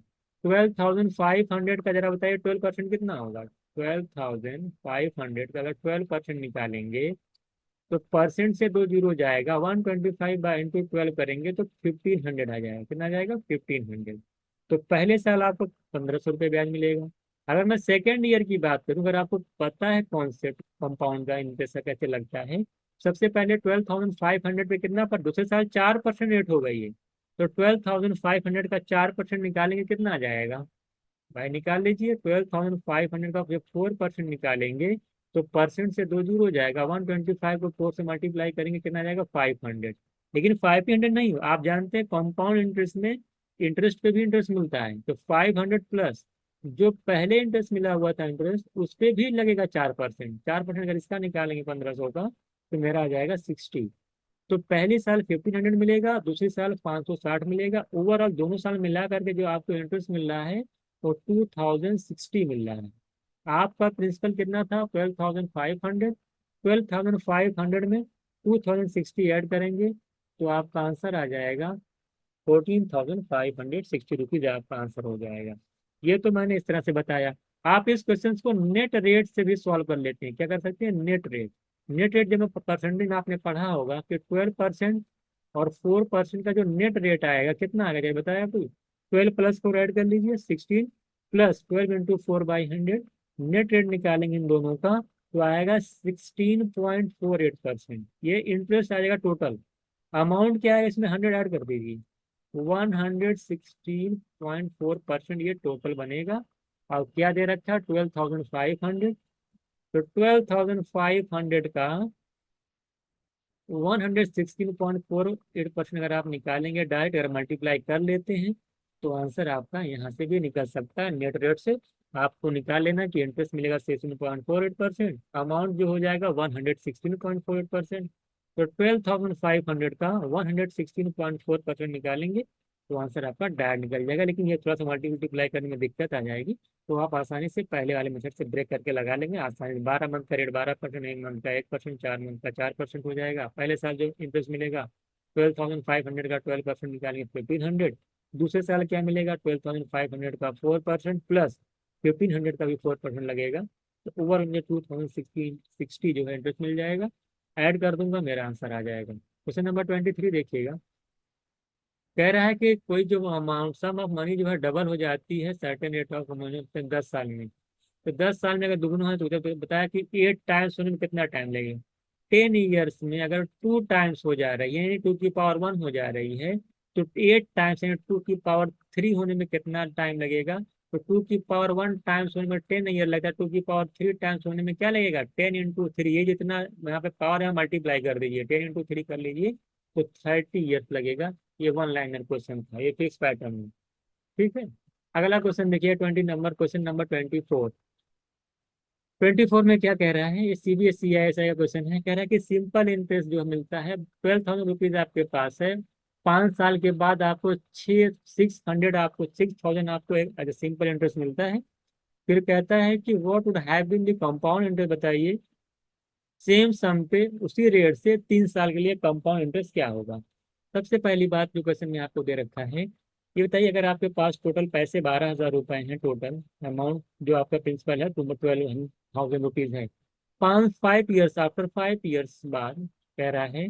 Speaker 2: 12,500 का जरा बताइए 12% कितना होगा। 12,500 का अगर 12% निकालेंगे तो परसेंट से दो जीरो जाएगा, 125/12 करेंगे तो 1,500 आ जाएगा। कितना आ जाएगा 1,500। तो पहले साल आपको 1,500 रुपये ब्याज मिलेगा। अगर मैं सेकेंड ईयर की बात करूं, अगर आपको पता है कॉन्सेप्ट कंपाउंड का इंटरेस्ट कैसे लगता है, सबसे पहले 12,500 पे कितना, पर दूसरे साल 4% रेट हो गई है। तो 12,500 का 4% निकालेंगे कितना आ जाएगा, भाई निकाल लीजिए। 12,500 का जब 4% निकालेंगे तो परसेंट से दो जीरो हो जाएगा, 125 को 4 से मल्टीप्लाई करेंगे कितना आ जाएगा 500। लेकिन 500 नहीं, आप जानते हैं कंपाउंड इंटरेस्ट में इंटरेस्ट पे भी इंटरेस्ट मिलता है। तो 500 प्लस जो पहले इंटरेस्ट मिला हुआ था इंटरेस्ट, उस पे भी लगेगा 4%। 4% अगर इसका निकालेंगे 1,500 का तो मेरा आ जाएगा 60। तो पहले साल 1,500 मिलेगा, दूसरे साल 560 मिलेगा। ओवरऑल दोनों साल मिला करके जो आपको इंटरेस्ट मिल रहा है वो 2,060 मिल रहा है। आपका प्रिंसिपल कितना था 12,500। 12,500 में 2,060 ऐड करेंगे तो आपका आंसर आ जाएगा 14,560 रुपीज आपका आंसर हो जाएगा। ये तो मैंने इस तरह से बताया। आप इस क्वेश्चन को नेट रेट से भी सॉल्व कर लेते हैं। क्या कर सकते हैं, नेट रेट। नेट रेट जब परसेंटेज आपने पढ़ा होगा कि 12% और 4% का जो नेट रेट आएगा कितना आएगा, जब बताया आपको। 12 प्लस 4 ऐड कर लीजिए 16, प्लस 12 × 4/100, नेट रेट निकालेंगे इन दोनों का तो आएगा 16.48%। ये इंटरेस्ट आ जाएगा टोटल। अमाउंट क्या है इसमें 100 ऐड कर दीजिए, 116.4% ये टोटल बनेगा। और क्या दे रखा है, 12,500। तो 12,500 का 116.48% अगर आप निकालेंगे डायरेक्ट, अगर मल्टीप्लाई कर लेते हैं तो आंसर आपका यहाँ से भी निकल सकता है। नेट रेट से आपको निकाल लेना कि इंटरेस्ट मिलेगा 16.48%, अमाउंट जो हो जाएगा 116.48%। तो 12,500 का 116.4% निकालेंगे तो आंसर आपका डायरेक्ट निकल जाएगा। लेकिन ये थोड़ा सा मल्टीप्लाई करने में दिक्कत आ जाएगी, तो आप आसानी से पहले वाले मेथड से ब्रेक करके लगा लेंगे आसानी से। 12 मंथ का रेट 12%, 1 मंथ का 1%, 4 मंथ का 4% हो जाएगा। पहले साल जो इंटरेस्ट मिलेगा 12,500 का 12% निकालेंगे 1,500। दूसरे साल क्या मिलेगा, 12,500 का 4% प्लस 1,500 का भी 4% लगेगा। तो ओवर मुझे 2,060 जो है इंटरेस्ट मिल जाएगा। ऐड कर दूंगा, मेरा आंसर आ जाएगा। क्वेश्चन नंबर 23 देखिएगा। कह रहा है कि कोई जो अमाउंट सम ऑफ मनी जो है डबल हो जाती है सर्टेन रेट ऑफ मनी 10 साल में। तो 10 साल में अगर दुगना है तो उधर बताया कि 8 टाइम्स होने में कितना टाइम लगेगा। 10 ईयर्स में अगर 2 टाइम्स हो जा रही है, यानी 2 की पावर 1 हो जा रही है, तो 8 टाइम्स यानी 2 की पावर 3 होने में कितना टाइम लगेगा। तो 2 की पावर 1 टाइम्स होने में 10 ईयर लगता है, 2 की पावर 3 टाइम्स होने में क्या लगेगा, 10 × 3। ये जितना यहाँ पे पावर है मल्टीप्लाई कर दीजिए, 10 × 3 कर लीजिए, तो 30 ईयर्स लगेगा। ये वन लाइनर क्वेश्चन था, ये फिक्स पैटर्न में। ठीक है। अगला क्वेश्चन देखिए 20 नंबर, क्वेश्चन नंबर 24। 24 में क्या कह रहा है, ये CBSE ISI का क्वेश्चन है। कह रहा है कि सिंपल इंटरेस्ट जो मिलता है 12,000 रुपीज आपके पास है, 5 साल के बाद आपको 6,000 आपको एक सिंपल इंटरेस्ट मिलता है। फिर कहता है कि what would have been the compound interest, बताइए सेम सम पे उसी रेट से 3 साल के लिए कंपाउंड इंटरेस्ट क्या होगा। सबसे पहली बात जो क्वेश्चन में आपको दे रखा है, ये बताइए अगर आपके पास टोटल पैसे 12,000 रुपए हैं, टोटल अमाउंट जो आपका प्रिंसिपल है 12,000 रुपीज है, 5 ईयर्स आफ्टर 5 ईयर्स बाद कह रहा है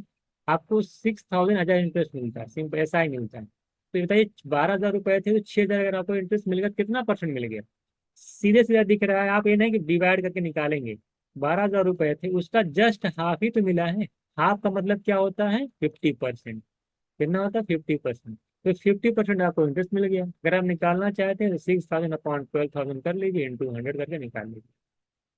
Speaker 2: आपको 6,000 हजार इंटरेस्ट मिलता है, सिंपल ऐसा ही मिलता है। तो ये बताइए 12,000 रुपए थे तो 6,000 अगर आपको इंटरेस्ट मिलेगा कितना परसेंट मिल गया। सीधे सीधा दिख रहा है, आप ये नहीं कि डिवाइड करके निकालेंगे। 12,000 रुपए थे, उसका जस्ट हाफ ही तो मिला है। हाफ का मतलब क्या होता है, 50%। कितना होता है, 50%। तो 50% आपको इंटरेस्ट मिल गया। अगर आप निकालना चाहते हैं तो 6,000/12,000 कर लीजिए, इंटू 100 करके निकाल लीजिए।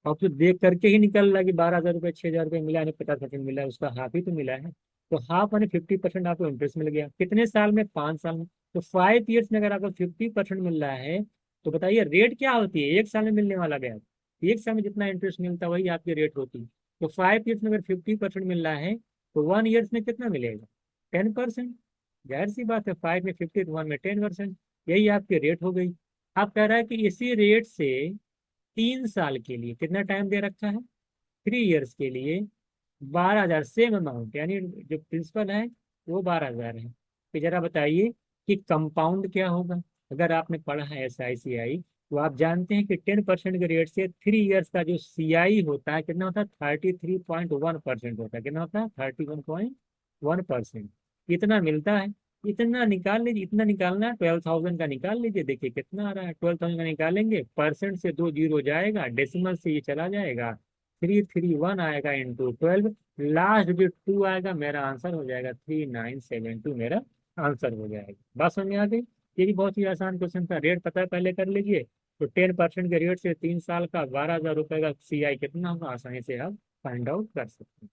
Speaker 2: अब तो देख करके ही निकल रहा है कि 12,000 रुपये 6,000 रुपये मिला है, 50% मिला है, उसका हाफ ही तो मिला है। तो हाफ माने 50% आपको इंटरेस्ट मिल गया। कितने साल में, 5 साल में। तो 5 ईयर्स में अगर आपको 50% मिल रहा है, तो बताइए रेट क्या होती है, 1 साल में मिलने वाला ब्याज। 1 साल में जितना इंटरेस्ट मिलता है वही आपकी रेट होती है। तो 5 ईयर्स में अगर 50% मिल रहा है तो 1 ईयर्स में कितना मिलेगा, 10%। जाहिर सी बात है, 5 में 50 तो 1 में 10%। यही आपकी रेट हो गई। आप कह रहा है कि इसी रेट से 3 साल के लिए कितना टाइम दे रखा है, 3 ईयर्स के लिए 12,000 सेम अमाउंट, यानी जो प्रिंसिपल है वो 12,000 है। तो जरा बताइए कि कंपाउंड क्या होगा। अगर आपने पढ़ा है SICI तो आप जानते हैं कि 10% के रेट से 3 ईयर्स का जो CI होता है कितना होता है, 33.1% होता है। कितना होता है, 31.1%। इतना मिलता है। इतना निकाल लीजिए, इतना निकालना है, 12,000 का निकाल लीजिए, देखिए कितना आ रहा है। 12,000 का निकालेंगे, परसेंट से 2 जीरो जाएगा, डेसिमल से ये चला जाएगा, 331 आएगा इंटू 12, लास्ट जो 2 आएगा, मेरा आंसर हो जाएगा 3972, मेरा आंसर हो जाएगा। बात समझ में आ गई। ये भी बहुत ही आसान क्वेश्चन था, रेट पता है पहले कर लीजिए। तो 10% के रेट से 3 साल का 12,000 रुपये का CI कितना होगा, आसानी से आप फाइंड आउट कर सकते हैं।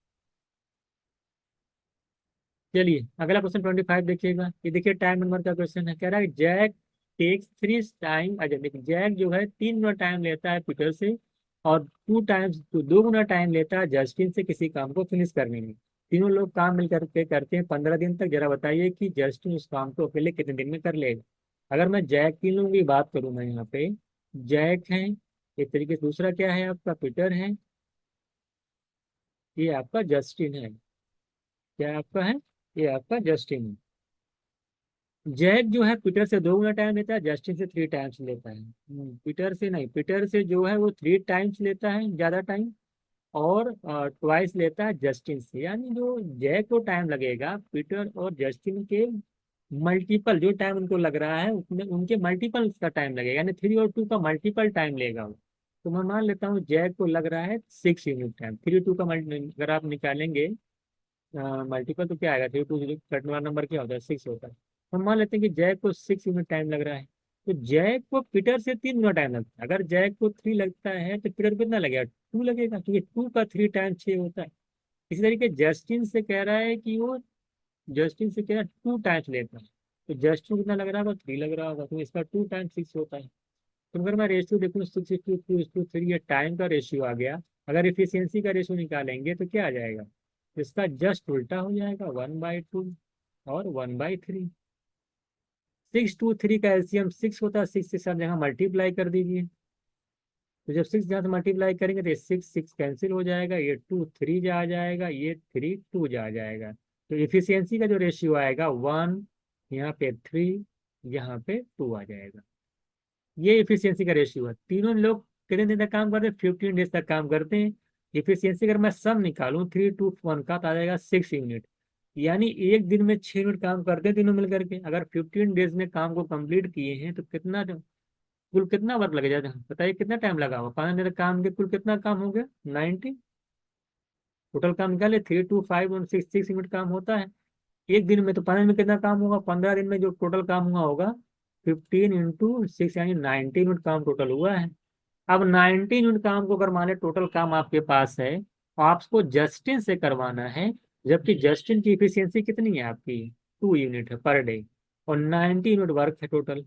Speaker 2: चलिए अगला क्वेश्चन 25 देखिएगा। ये देखिए टाइम नंबर का क्वेश्चन है। कह रहा है जैक टेक्स 3 टाइम, अच्छा देखिए जैक जो है 3 गुना टाइम लेता है पीटर से, और 2 टाइम्स तो 2 गुना टाइम लेता है जस्टिन से किसी काम को फिनिश करने में। तीनों लोग काम मिल करके करते हैं 15 दिन तक। जरा बताइए कि जस्टिन उस काम को अकेले कितने दिन में कर लेगा। अगर मैं जैक तीन लोगों की बात करूं, मैं यहाँ पे जैक है, एक तरीके से दूसरा क्या है आपका पीटर है, ये आपका जस्टिन है। क्या आपका है, ये आपका जस्टिन है। जैक जो है पीटर से 2 गुना टाइम लेता है, जस्टिन से 3 टाइम्स लेता है। पीटर से नहीं, पीटर से जो है वो 3 टाइम्स लेता है ज्यादा टाइम, और ट्वाइस लेता है जस्टिन से। यानी जो जैक को टाइम लगेगा पीटर और जस्टिन के मल्टीपल जो टाइम उनको लग रहा है उसमें उनके मल्टीपल का टाइम लगेगा, यानी 3 और 2 का मल्टीपल टाइम लेगा वो। तो मैं मान लेता हूँ जैक को लग रहा है 6 यूनिट टाइम। 3 और 2 का अगर आप निकालेंगे मल्टीपल तो क्या आएगा, 3 2 कटने वाला नंबर क्या होता है, 6 होता है। हम मान लेते हैं कि जय को 6 मिनट टाइम लग रहा है, तो जय को पीटर से 3 गुना टाइम लगता है। अगर जय को 3 लगता है तो पीटर को कितना लगेगा, 2 लगेगा, क्योंकि 2 का 3 टाइम 6 होता है। इसी तरीके जस्टिन से कह रहा है 2 टाइम्स लेता है, तो जस्टिन को कितना लग रहा होगा, 3 लग रहा होगा, तो इसका 2 टाइम्स 6 होता है। तो अगर मैं रेशियो देखूँ 6:2:3, ये टाइम का रेशियो आ गया। अगर इफिशियंसी का रेशियो निकालेंगे तो क्या आ जाएगा, इसका जस्ट उल्टा हो जाएगा, 1/2 और 1/3। 6:2:3 का एलसीएम 6 होता है, 6 के साथ जगह मल्टीप्लाई कर दीजिए। तो जब 6 जहाँ से मल्टीप्लाई करेंगे तो ये 6 6 कैंसिल हो जाएगा, ये 2 3 जा आ जाएगा, ये 3 2 जा आ जाएगा। तो इफिशियंसी का जो रेशियो आएगा 1, यहाँ पे 3, यहाँ पे 2 आ जाएगा। ये इफिशियंसी का रेशियो है। तीनों लोग कितने दिन तक काम करते हैं, 15 डेज तक काम करते हैं। इफिशियंसी अगर मैं सम निकालूं 3 2 1 का, तो आ जाएगा 6 यूनिट। यानी एक दिन में 6 यूनिट काम करते हैं तीनों मिलकर के। अगर 15 डेज में काम को कंप्लीट किए हैं तो कुल कितना वर्क लग जाएगा, बताइए कितना टाइम लगा हुआ, 5 दिन तक काम के कुल कितना काम हो गया, 90। टोटल काम निकाले, 3 2 5 1 6 6 यूनिट काम होता है एक दिन में। तो 5 दिन में कितना काम होगा, 15 दिन में जो टोटल काम हुआ होगा 15 × 6 यानी 19 यूनिट काम टोटल हुआ है। अब 19 यूनिट काम को अगर मान ले टोटल काम आपके पास है, और आपको जस्टिन से करवाना है, जबकि जस्टिन की इफिशियंसी कितनी है आपकी, 2 यूनिट है पर डे, और 90 यूनिट वर्क है टोटल।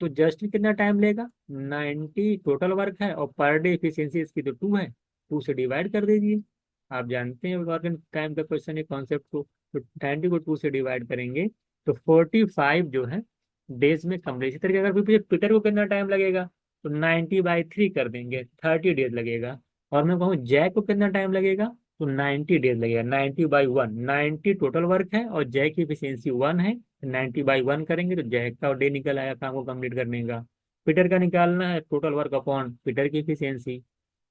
Speaker 2: तो जस्टिन कितना टाइम लेगा, 90 टोटल वर्क है, और पर डे इफिशियंसी इसकी तो 2 है, 2 से डिवाइड कर दीजिए। आप जानते हैं वर्क एंड टाइम का क्वेश्चन है, कॉन्सेप्ट को। तो 90 को 2 से डिवाइड करेंगे तो 45 जो है डेज में कम्प्लीट। इसी तरीके अगर फिर पीटर को कितना टाइम लगेगा, तो 90/3 कर देंगे, 30 डेज लगेगा। और मैं कहूँ जय को कितना टाइम लगेगा, तो 90 डेज लगेगा, 90/1, 90 टोटल वर्क है और जय की इफिशियंसी 1 है, 90/1 करेंगे तो जय का डे निकल आया काम को कंप्लीट करने का। पीटर का निकालना है टोटल वर्क अपॉन पीटर की इफिशियंसी।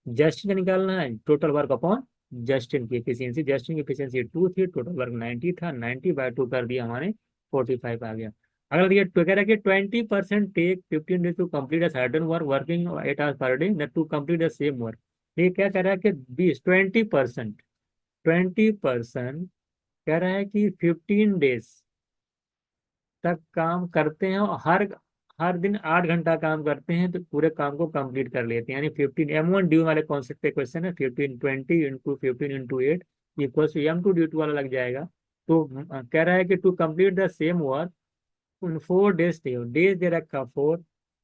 Speaker 2: जस्टिन का निकालना है टोटल वर्क अपॉन जस्टिन की एफिशिएंसी 2 थी, टोटल वर्क 90 था, 90/2 कर दिया, हमारे 45 आ गया। अगर ये कह रहा है कि 20% take 15 days to complete a certain work working 8 hours per day न to complete the same work. ये क्या कह रहा है कि 20% कह रहा है कि 15 डेज तक काम करते हैं, और हर हर दिन 8 घंटा काम करते हैं, तो पूरे काम को कंप्लीट कर लेते हैं। यानी 15 M1 ड्यू वाले कॉन्सेप्ट पे क्वेश्चन है, 15 20 × 15 × 8 इक्वल्स टू M2 D2 वाला लग जाएगा। तो कह रहा है कि to complete the same work उन 4 डेज थे, डेज दे रखा 4,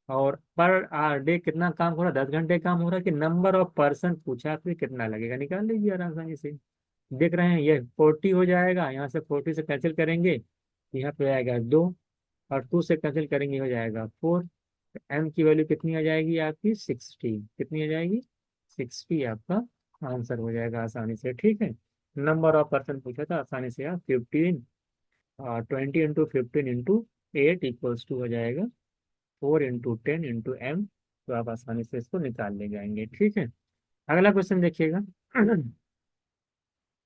Speaker 2: और पर आर डे कितना काम हो रहा है, 10 घंटे काम हो रहा है, कि नंबर ऑफ पर्सन पूछा फिर कितना लगेगा, निकाल लीजिए आराम से। देख रहे हैं ये 40 हो जाएगा, यहाँ से 40 से कैंसिल करेंगे, यहाँ पे आएगा 2, और 2 से कैंसिल करेंगे हो जाएगा 4। एम की वैल्यू कितनी आ जाएगी आपकी, 60। कितनी आ जाएगी, 60 आपका आंसर हो जाएगा आसानी से। ठीक है, नंबर ऑफ पर्सन पूछा था, आसानी से आप 20 × 15 × 8 इक्वल्स टू हो जाएगा 4 × 10 × M। तो आप आसानी से इसको निकाल ले जाएंगे। ठीक है, अगला क्वेश्चन देखिएगा।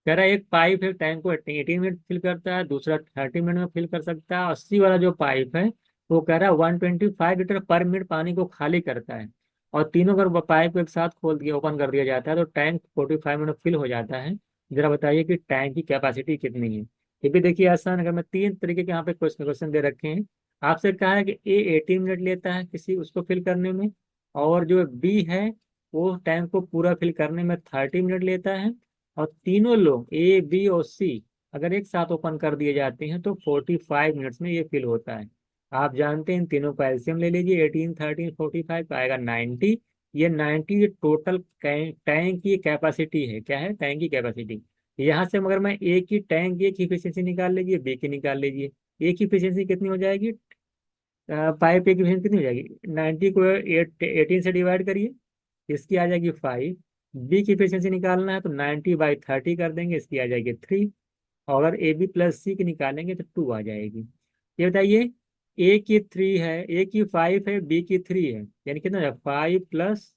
Speaker 2: कह रहा है एक पाइप है, टैंक को 18 मिनट फिल करता है, दूसरा 30 मिनट में फिल कर सकता है। 80 वाला जो पाइप है वो कह रहा है 125 लीटर पर मिनट पानी को खाली करता है, और तीनों अगर पाइप को एक साथ खोल दिया, ओपन कर दिया जाता है, तो टैंक 45 मिनट फिल हो जाता है। जरा बताइए कि टैंक की कैपेसिटी कितनी है। ये भी देखिए आसान, अगर मैं 3 तरीके के यहाँ पे क्वेश्चन दे रखे हैं। आपसे कहा है कि ए 18 मिनट लेता है किसी उसको फिल करने में, और जो बी है वो टैंक को पूरा फिल करने में 30 मिनट लेता है, और तीनों लोग ए बी और सी अगर एक साथ ओपन कर दिए जाते हैं तो 45 मिनट्स में ये फिल होता है। आप जानते हैं इन तीनों का एलसीएम ले लीजिए, 18 13 45 का आएगा 90। ये 90 टोटल टैंक की कैपेसिटी है। क्या है, टैंक की कैपेसिटी। यहाँ से मगर मैं ए की टैंक ए की इफिशियंसी निकाल लीजिए, बी की निकाल लीजिए। ए की इफिशियंसी कितनी हो जाएगी, पाइप ए की इफिशियंसी कितनी हो जाएगी, 90 को 18 से डिवाइड करिए, इसकी आ जाएगी 5। बी की एफिशिएंसी निकालना है तो 90/30 कर देंगे, इसकी आ जाएगी 3। और अगर ए बी प्लस सी की निकालेंगे तो 2 आ जाएगी। ये बताइए, ए की 3 है, ए की 5 है, बी की 3 है, यानी कितना है 5 +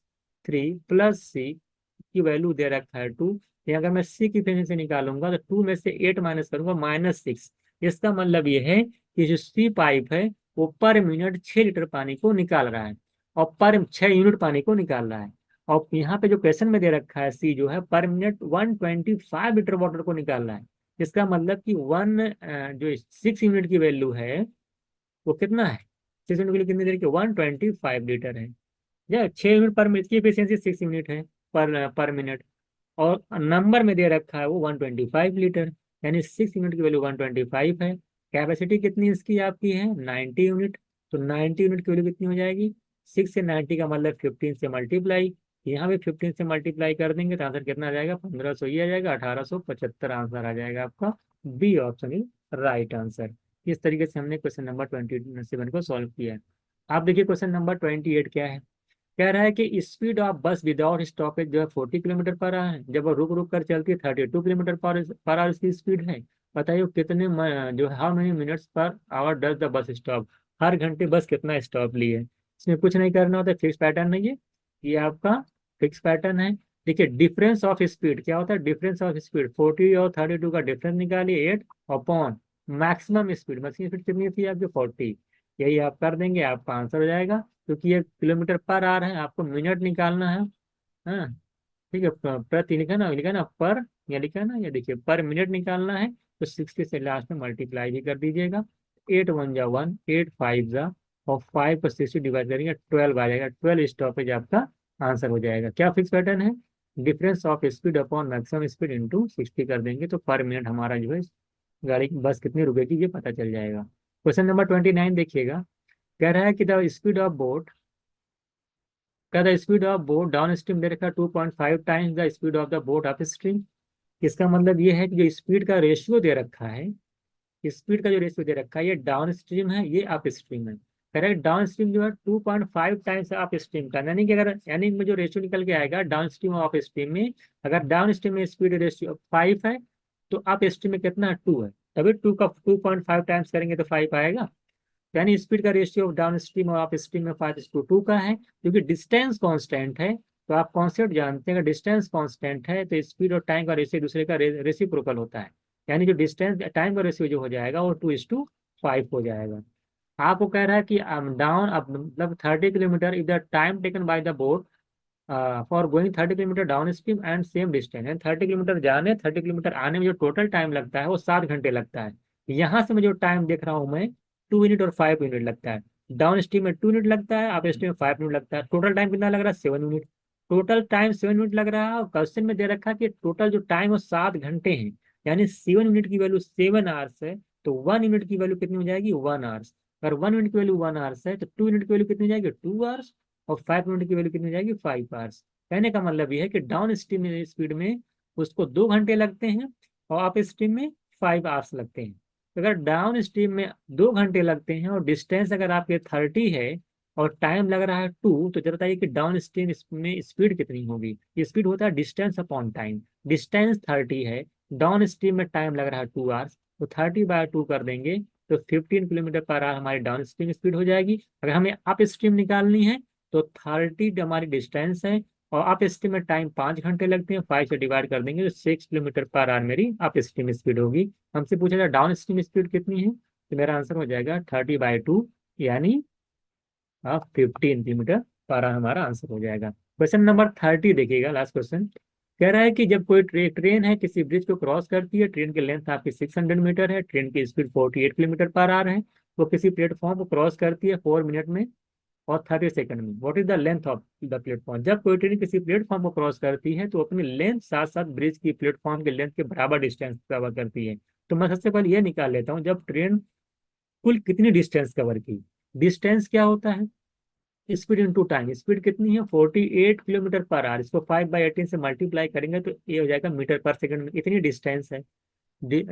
Speaker 2: 3 + सी की वैल्यू दे रखा है 2। ये अगर मैं सी की एफिशिएंसी निकालूंगा तो 2 में से 8 माइनस करूंगा, -6। इसका मतलब ये है कि जो सी पाइप है वो पर मिनट 6 लीटर पानी को निकाल रहा है, और पर 6 यूनिट पानी को निकाल रहा है। और यहाँ पे जो क्वेश्चन में दे रखा है सी जो है पर मिनट 125 लीटर वाटर को निकाल रहा है। इसका मतलब कि जो 6 यूनिट की वैल्यू है वो कितना है, 6 मिनट के लिए कितनी देर की, 125 लीटर है। या 6 मिनट पर मिनट की एफिशिएंसी 6 मिनट है पर मिनट। और नंबर में दे रखा है वो 125 लीटर, यानी 6 यूनिट की वैल्यू 125 है। कैपेसिटी कितनी इसकी आपकी है, 90 यूनिट। तो 90 यूनिट की वैल्यू कितनी हो जाएगी, 6 से 90 का मतलब 15 से मल्टीप्लाई। यहाँ भी 15 से मल्टीप्लाई कर देंगे तो आंसर कितना आ जाएगा, 1500 ही आ जाएगा, 1875 आंसर आ जाएगा आपका। B option is right answer. इस तरीके से हमने क्वेश्चन नंबर 27 को सॉल्व किया है। आप देखिए क्वेश्चन नंबर 28 क्या है। कह रहा है कि स्पीड ऑफ बस विदाउट स्टॉपेज जो है 40 किलोमीटर पर आवर है, जब वो रुक रुक कर चलती है 32 किलोमीटर पर आवर इसकी स्पीड है। बताइए वो कितने जो है how many minutes per hour does the bus stop, हर घंटे बस कितना स्टॉप लिए। इसमें कुछ नहीं करना होता, फिक्स पैटर्न नहीं है ये आपका, फिक्स पैटर्न है। देखिए डिफरेंस ऑफ स्पीड क्या होता है, डिफरेंस ऑफ स्पीड 40 और 32 का डिफरेंस निकालिए 8 अपॉन मैक्सिमम स्पीड कितनी थी आपकी 40। यही आप कर देंगे, आपका आंसर हो जाएगा। क्योंकि ये किलोमीटर पर आ रहे हैं, आपको मिनट निकालना है। हाँ ठीक है, प्रति लिखा ना पर, या लिखा ना, ये देखिए पर मिनट निकालना है। तो 60 से लास्ट में मल्टीप्लाई भी कर दीजिएगा। 8 1 जा 1, 8 5 जा, और 5 पर 60 डिवाइड करेंगे 12 आ जाएगा, 12 स्टॉपेज आपका आंसर हो जाएगा। क्या फिक्स पैटर्न है, difference of speed upon maximum speed into 60 कर देंगे तो पर मिनट हमारा जो है गाड़ी की बस कितनी रुकेगी ये पता चल जाएगा। क्वेश्चन नंबर 29 देखिएगा। कह रहा है कि द स्पीड ऑफ बोट, क्या the speed of boat downstream दे रखा है 2.5 times the speed of the boat upstream. इसका मतलब ये है कि जो स्पीड का रेशियो दे रखा है, स्पीड का जो रेशियो दे रखा है ये डाउन स्ट्रीम है, ये अप स्ट्रीम है। करेक्ट, डाउन स्ट्रीम जो है 2.5 टाइम्स अप स्ट्रीम का, यानी कि अगर यानी में जो रेशियो निकल के आएगा डाउन स्ट्रीम और अप स्ट्रीम में, अगर डाउन स्ट्रीम में स्पीड रेशियो 5 है तो अप स्ट्रीम में कितना 2 है, तभी 2 का 2.5 टाइम्स करेंगे तो 5 आएगा। यानी स्पीड का रेशियो डाउन स्ट्रीम और अप स्ट्रीम में 5:2 का है। क्योंकि डिस्टेंस कांस्टेंट है, तो आप कॉन्सेप्ट जानते हैं, अगर डिस्टेंस कांस्टेंट है तो स्पीड और टाइम का रेशियो दूसरे का रेसिप्रोकल होता है। यानी जो डिस्टेंस टाइम का रेशियो जो हो जाएगा वो 2:5 हो जाएगा। आपको कह रहा है कि डाउन अब मतलब 30 kilometre if the time taken by the boat for going 30 kilometre down stream and same distance, यानी 30 किलोमीटर जाने 30 किलोमीटर आने में जो टोटल टाइम लगता है वो 7 घंटे लगता है। यहाँ से मैं जो टाइम देख रहा हूँ मैं 2 मिनट और 5 मिनट लगता है। डाउन स्ट्रीम में 2 मिनट लगता है, अप स्ट्रीम में 5 मिनट लगता है। टोटल टाइम कितना लग रहा है, 7 मिनट। टोटल टाइम 7 मिनट लग रहा है, और क्वेश्चन में दे रखा है कि टोटल जो टाइम वो 7 घंटे हैं। यानी 7 मिनट की वैल्यू 7 आवर्स है, तो 1 यूनिट की वैल्यू कितनी हो जाएगी, 1 आवर्स। अगर 1 मिनट की वैल्यू 1 आवर्स है तो 2 यूनिट की वैल्यू कितनी हो जाएगी, 2 आवर्स। और 5 मिनट की वैल्यू कितनी हो जाएगी, 5 आवर्स। कहने का मतलब ये है कि डाउन स्ट्रीम स्पीड में उसको 2 घंटे लगते हैं, और अप स्ट्रीम में 5 आवर्स लगते हैं। तो अगर डाउन स्ट्रीम में 2 घंटे लगते हैं और डिस्टेंस अगर आपके 30 है और टाइम लग रहा है 2, तो जरा बताइए कि डाउन स्ट्रीम में स्पीड कितनी होगी। स्पीड होता है डिस्टेंस अपॉन टाइम। डिस्टेंस 30 है, डाउन स्ट्रीम में टाइम लग रहा है 2 आवर्स, तो 30/2 कर देंगे तो 15 किलोमीटर पर आवर हमारी डाउन स्ट्रीम स्पीड हो जाएगी। अगर हमें अप स्ट्रीम निकालनी है तो 30 हमारी डिस्टेंस है, और अप स्ट्रीम में टाइम 5 घंटे लगते हैं, 5 से डिवाइड कर देंगे तो 6 किलोमीटर पर आवर मेरी अप स्ट्रीम स्पीड होगी। हमसे पूछा जाए डाउन स्ट्रीम स्पीड कितनी है, तो मेरा आंसर हो जाएगा 30/2, यानी 15 किलोमीटर पर आवर हमारा आंसर हो जाएगा। क्वेश्चन नंबर 30 देखिएगा, लास्ट क्वेश्चन। कह रहा है कि जब कोई ट्रेन है किसी ब्रिज को क्रॉस करती है, ट्रेन की लेंथ आपकी 600 मीटर है, ट्रेन की स्पीड 48 किलोमीटर पर आवर है, वो किसी प्लेटफॉर्म को क्रॉस करती है 4 मिनट में और 30 सेकंड में। What is the length of the platform. जब कोई ट्रेन किसी प्लेटफॉर्म को क्रॉस करती है तो अपनी लेंथ साथ साथ ब्रिज की प्लेटफॉर्म की लेंथ के बराबर डिस्टेंस कवर करती है। तो मैं सबसे पहले ये निकाल लेता हूँ, जब ट्रेन कुल कितनी डिस्टेंस कवर की। डिस्टेंस क्या होता है, स्पीड इंटू टाइम। स्पीड कितनी है, 48 किलोमीटर पर आवर। इसको 5/18 से मल्टीप्लाई करेंगे तो ये हो जाएगा मीटर पर सेकंड में। इतनी डिस्टेंस है,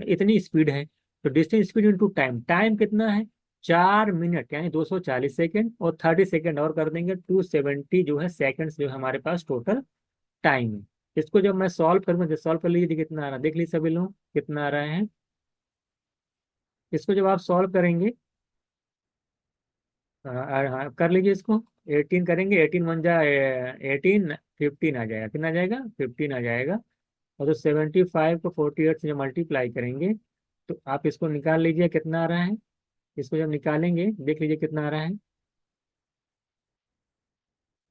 Speaker 2: इतनी स्पीड है। तो distance speed into time, time कितना है 4 मिनट, यानी 240 सेकेंड, और 30 सेकेंड और कर देंगे 270 जो है सेकेंड्स जो है हमारे पास टोटल टाइम है। इसको जब मैं सॉल्व करूंगा, जब सॉल्व कर लीजिए कितना आ रहा है, देख लीजिए सभी लोग कितना आ रहा है। इसको जब आप सॉल्व करेंगे, हाँ कर लीजिए इसको। 18 करेंगे, 18 1 जा 18, 15 आ जाएगा, कितना आ जाएगा 15 आ जाएगा। और तो 75 को 48 से जब मल्टीप्लाई करेंगे तो आप इसको निकाल लीजिए कितना आ रहा है। इसको जब निकालेंगे देख लीजिए कितना आ रहा है।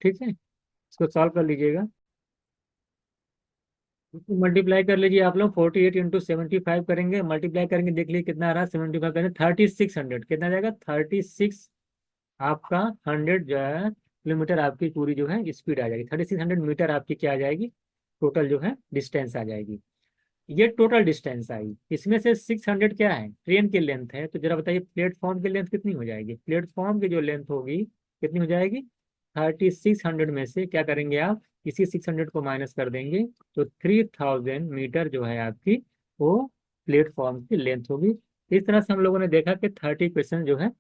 Speaker 2: ठीक है, इसको सॉल्व कर लीजिएगा। मल्टीप्लाई कर लीजिए आप लोग, 48 इंटू 75 करेंगे, मल्टीप्लाई करेंगे, देख लीजिए कितना आ रहा है। 75 करेंगे 3600, कितना आ जाएगा 36, आपका 100 जो है किलोमीटर आपकी पूरी जो है स्पीड आ जाएगी। 3600 मीटर आपकी क्या आ जाएगी, टोटल जो है डिस्टेंस आ जाएगी। ये टोटल डिस्टेंस आई। इसमें से 600 क्या है, ट्रेन की लेंथ है। तो जरा बताइए प्लेटफॉर्म की लेंथ कितनी हो जाएगी, प्लेटफॉर्म की जो लेंथ होगी कितनी हो जाएगी। 3600 में से क्या करेंगे आप, इसी 600 को माइनस कर देंगे, तो 3000 मीटर जो है आपकी वो प्लेटफॉर्म की लेंथ होगी। इस तरह से हम लोगों ने देखा कि 30 क्वेश्चन जो है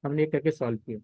Speaker 2: हमने एक करके सॉल्व किए।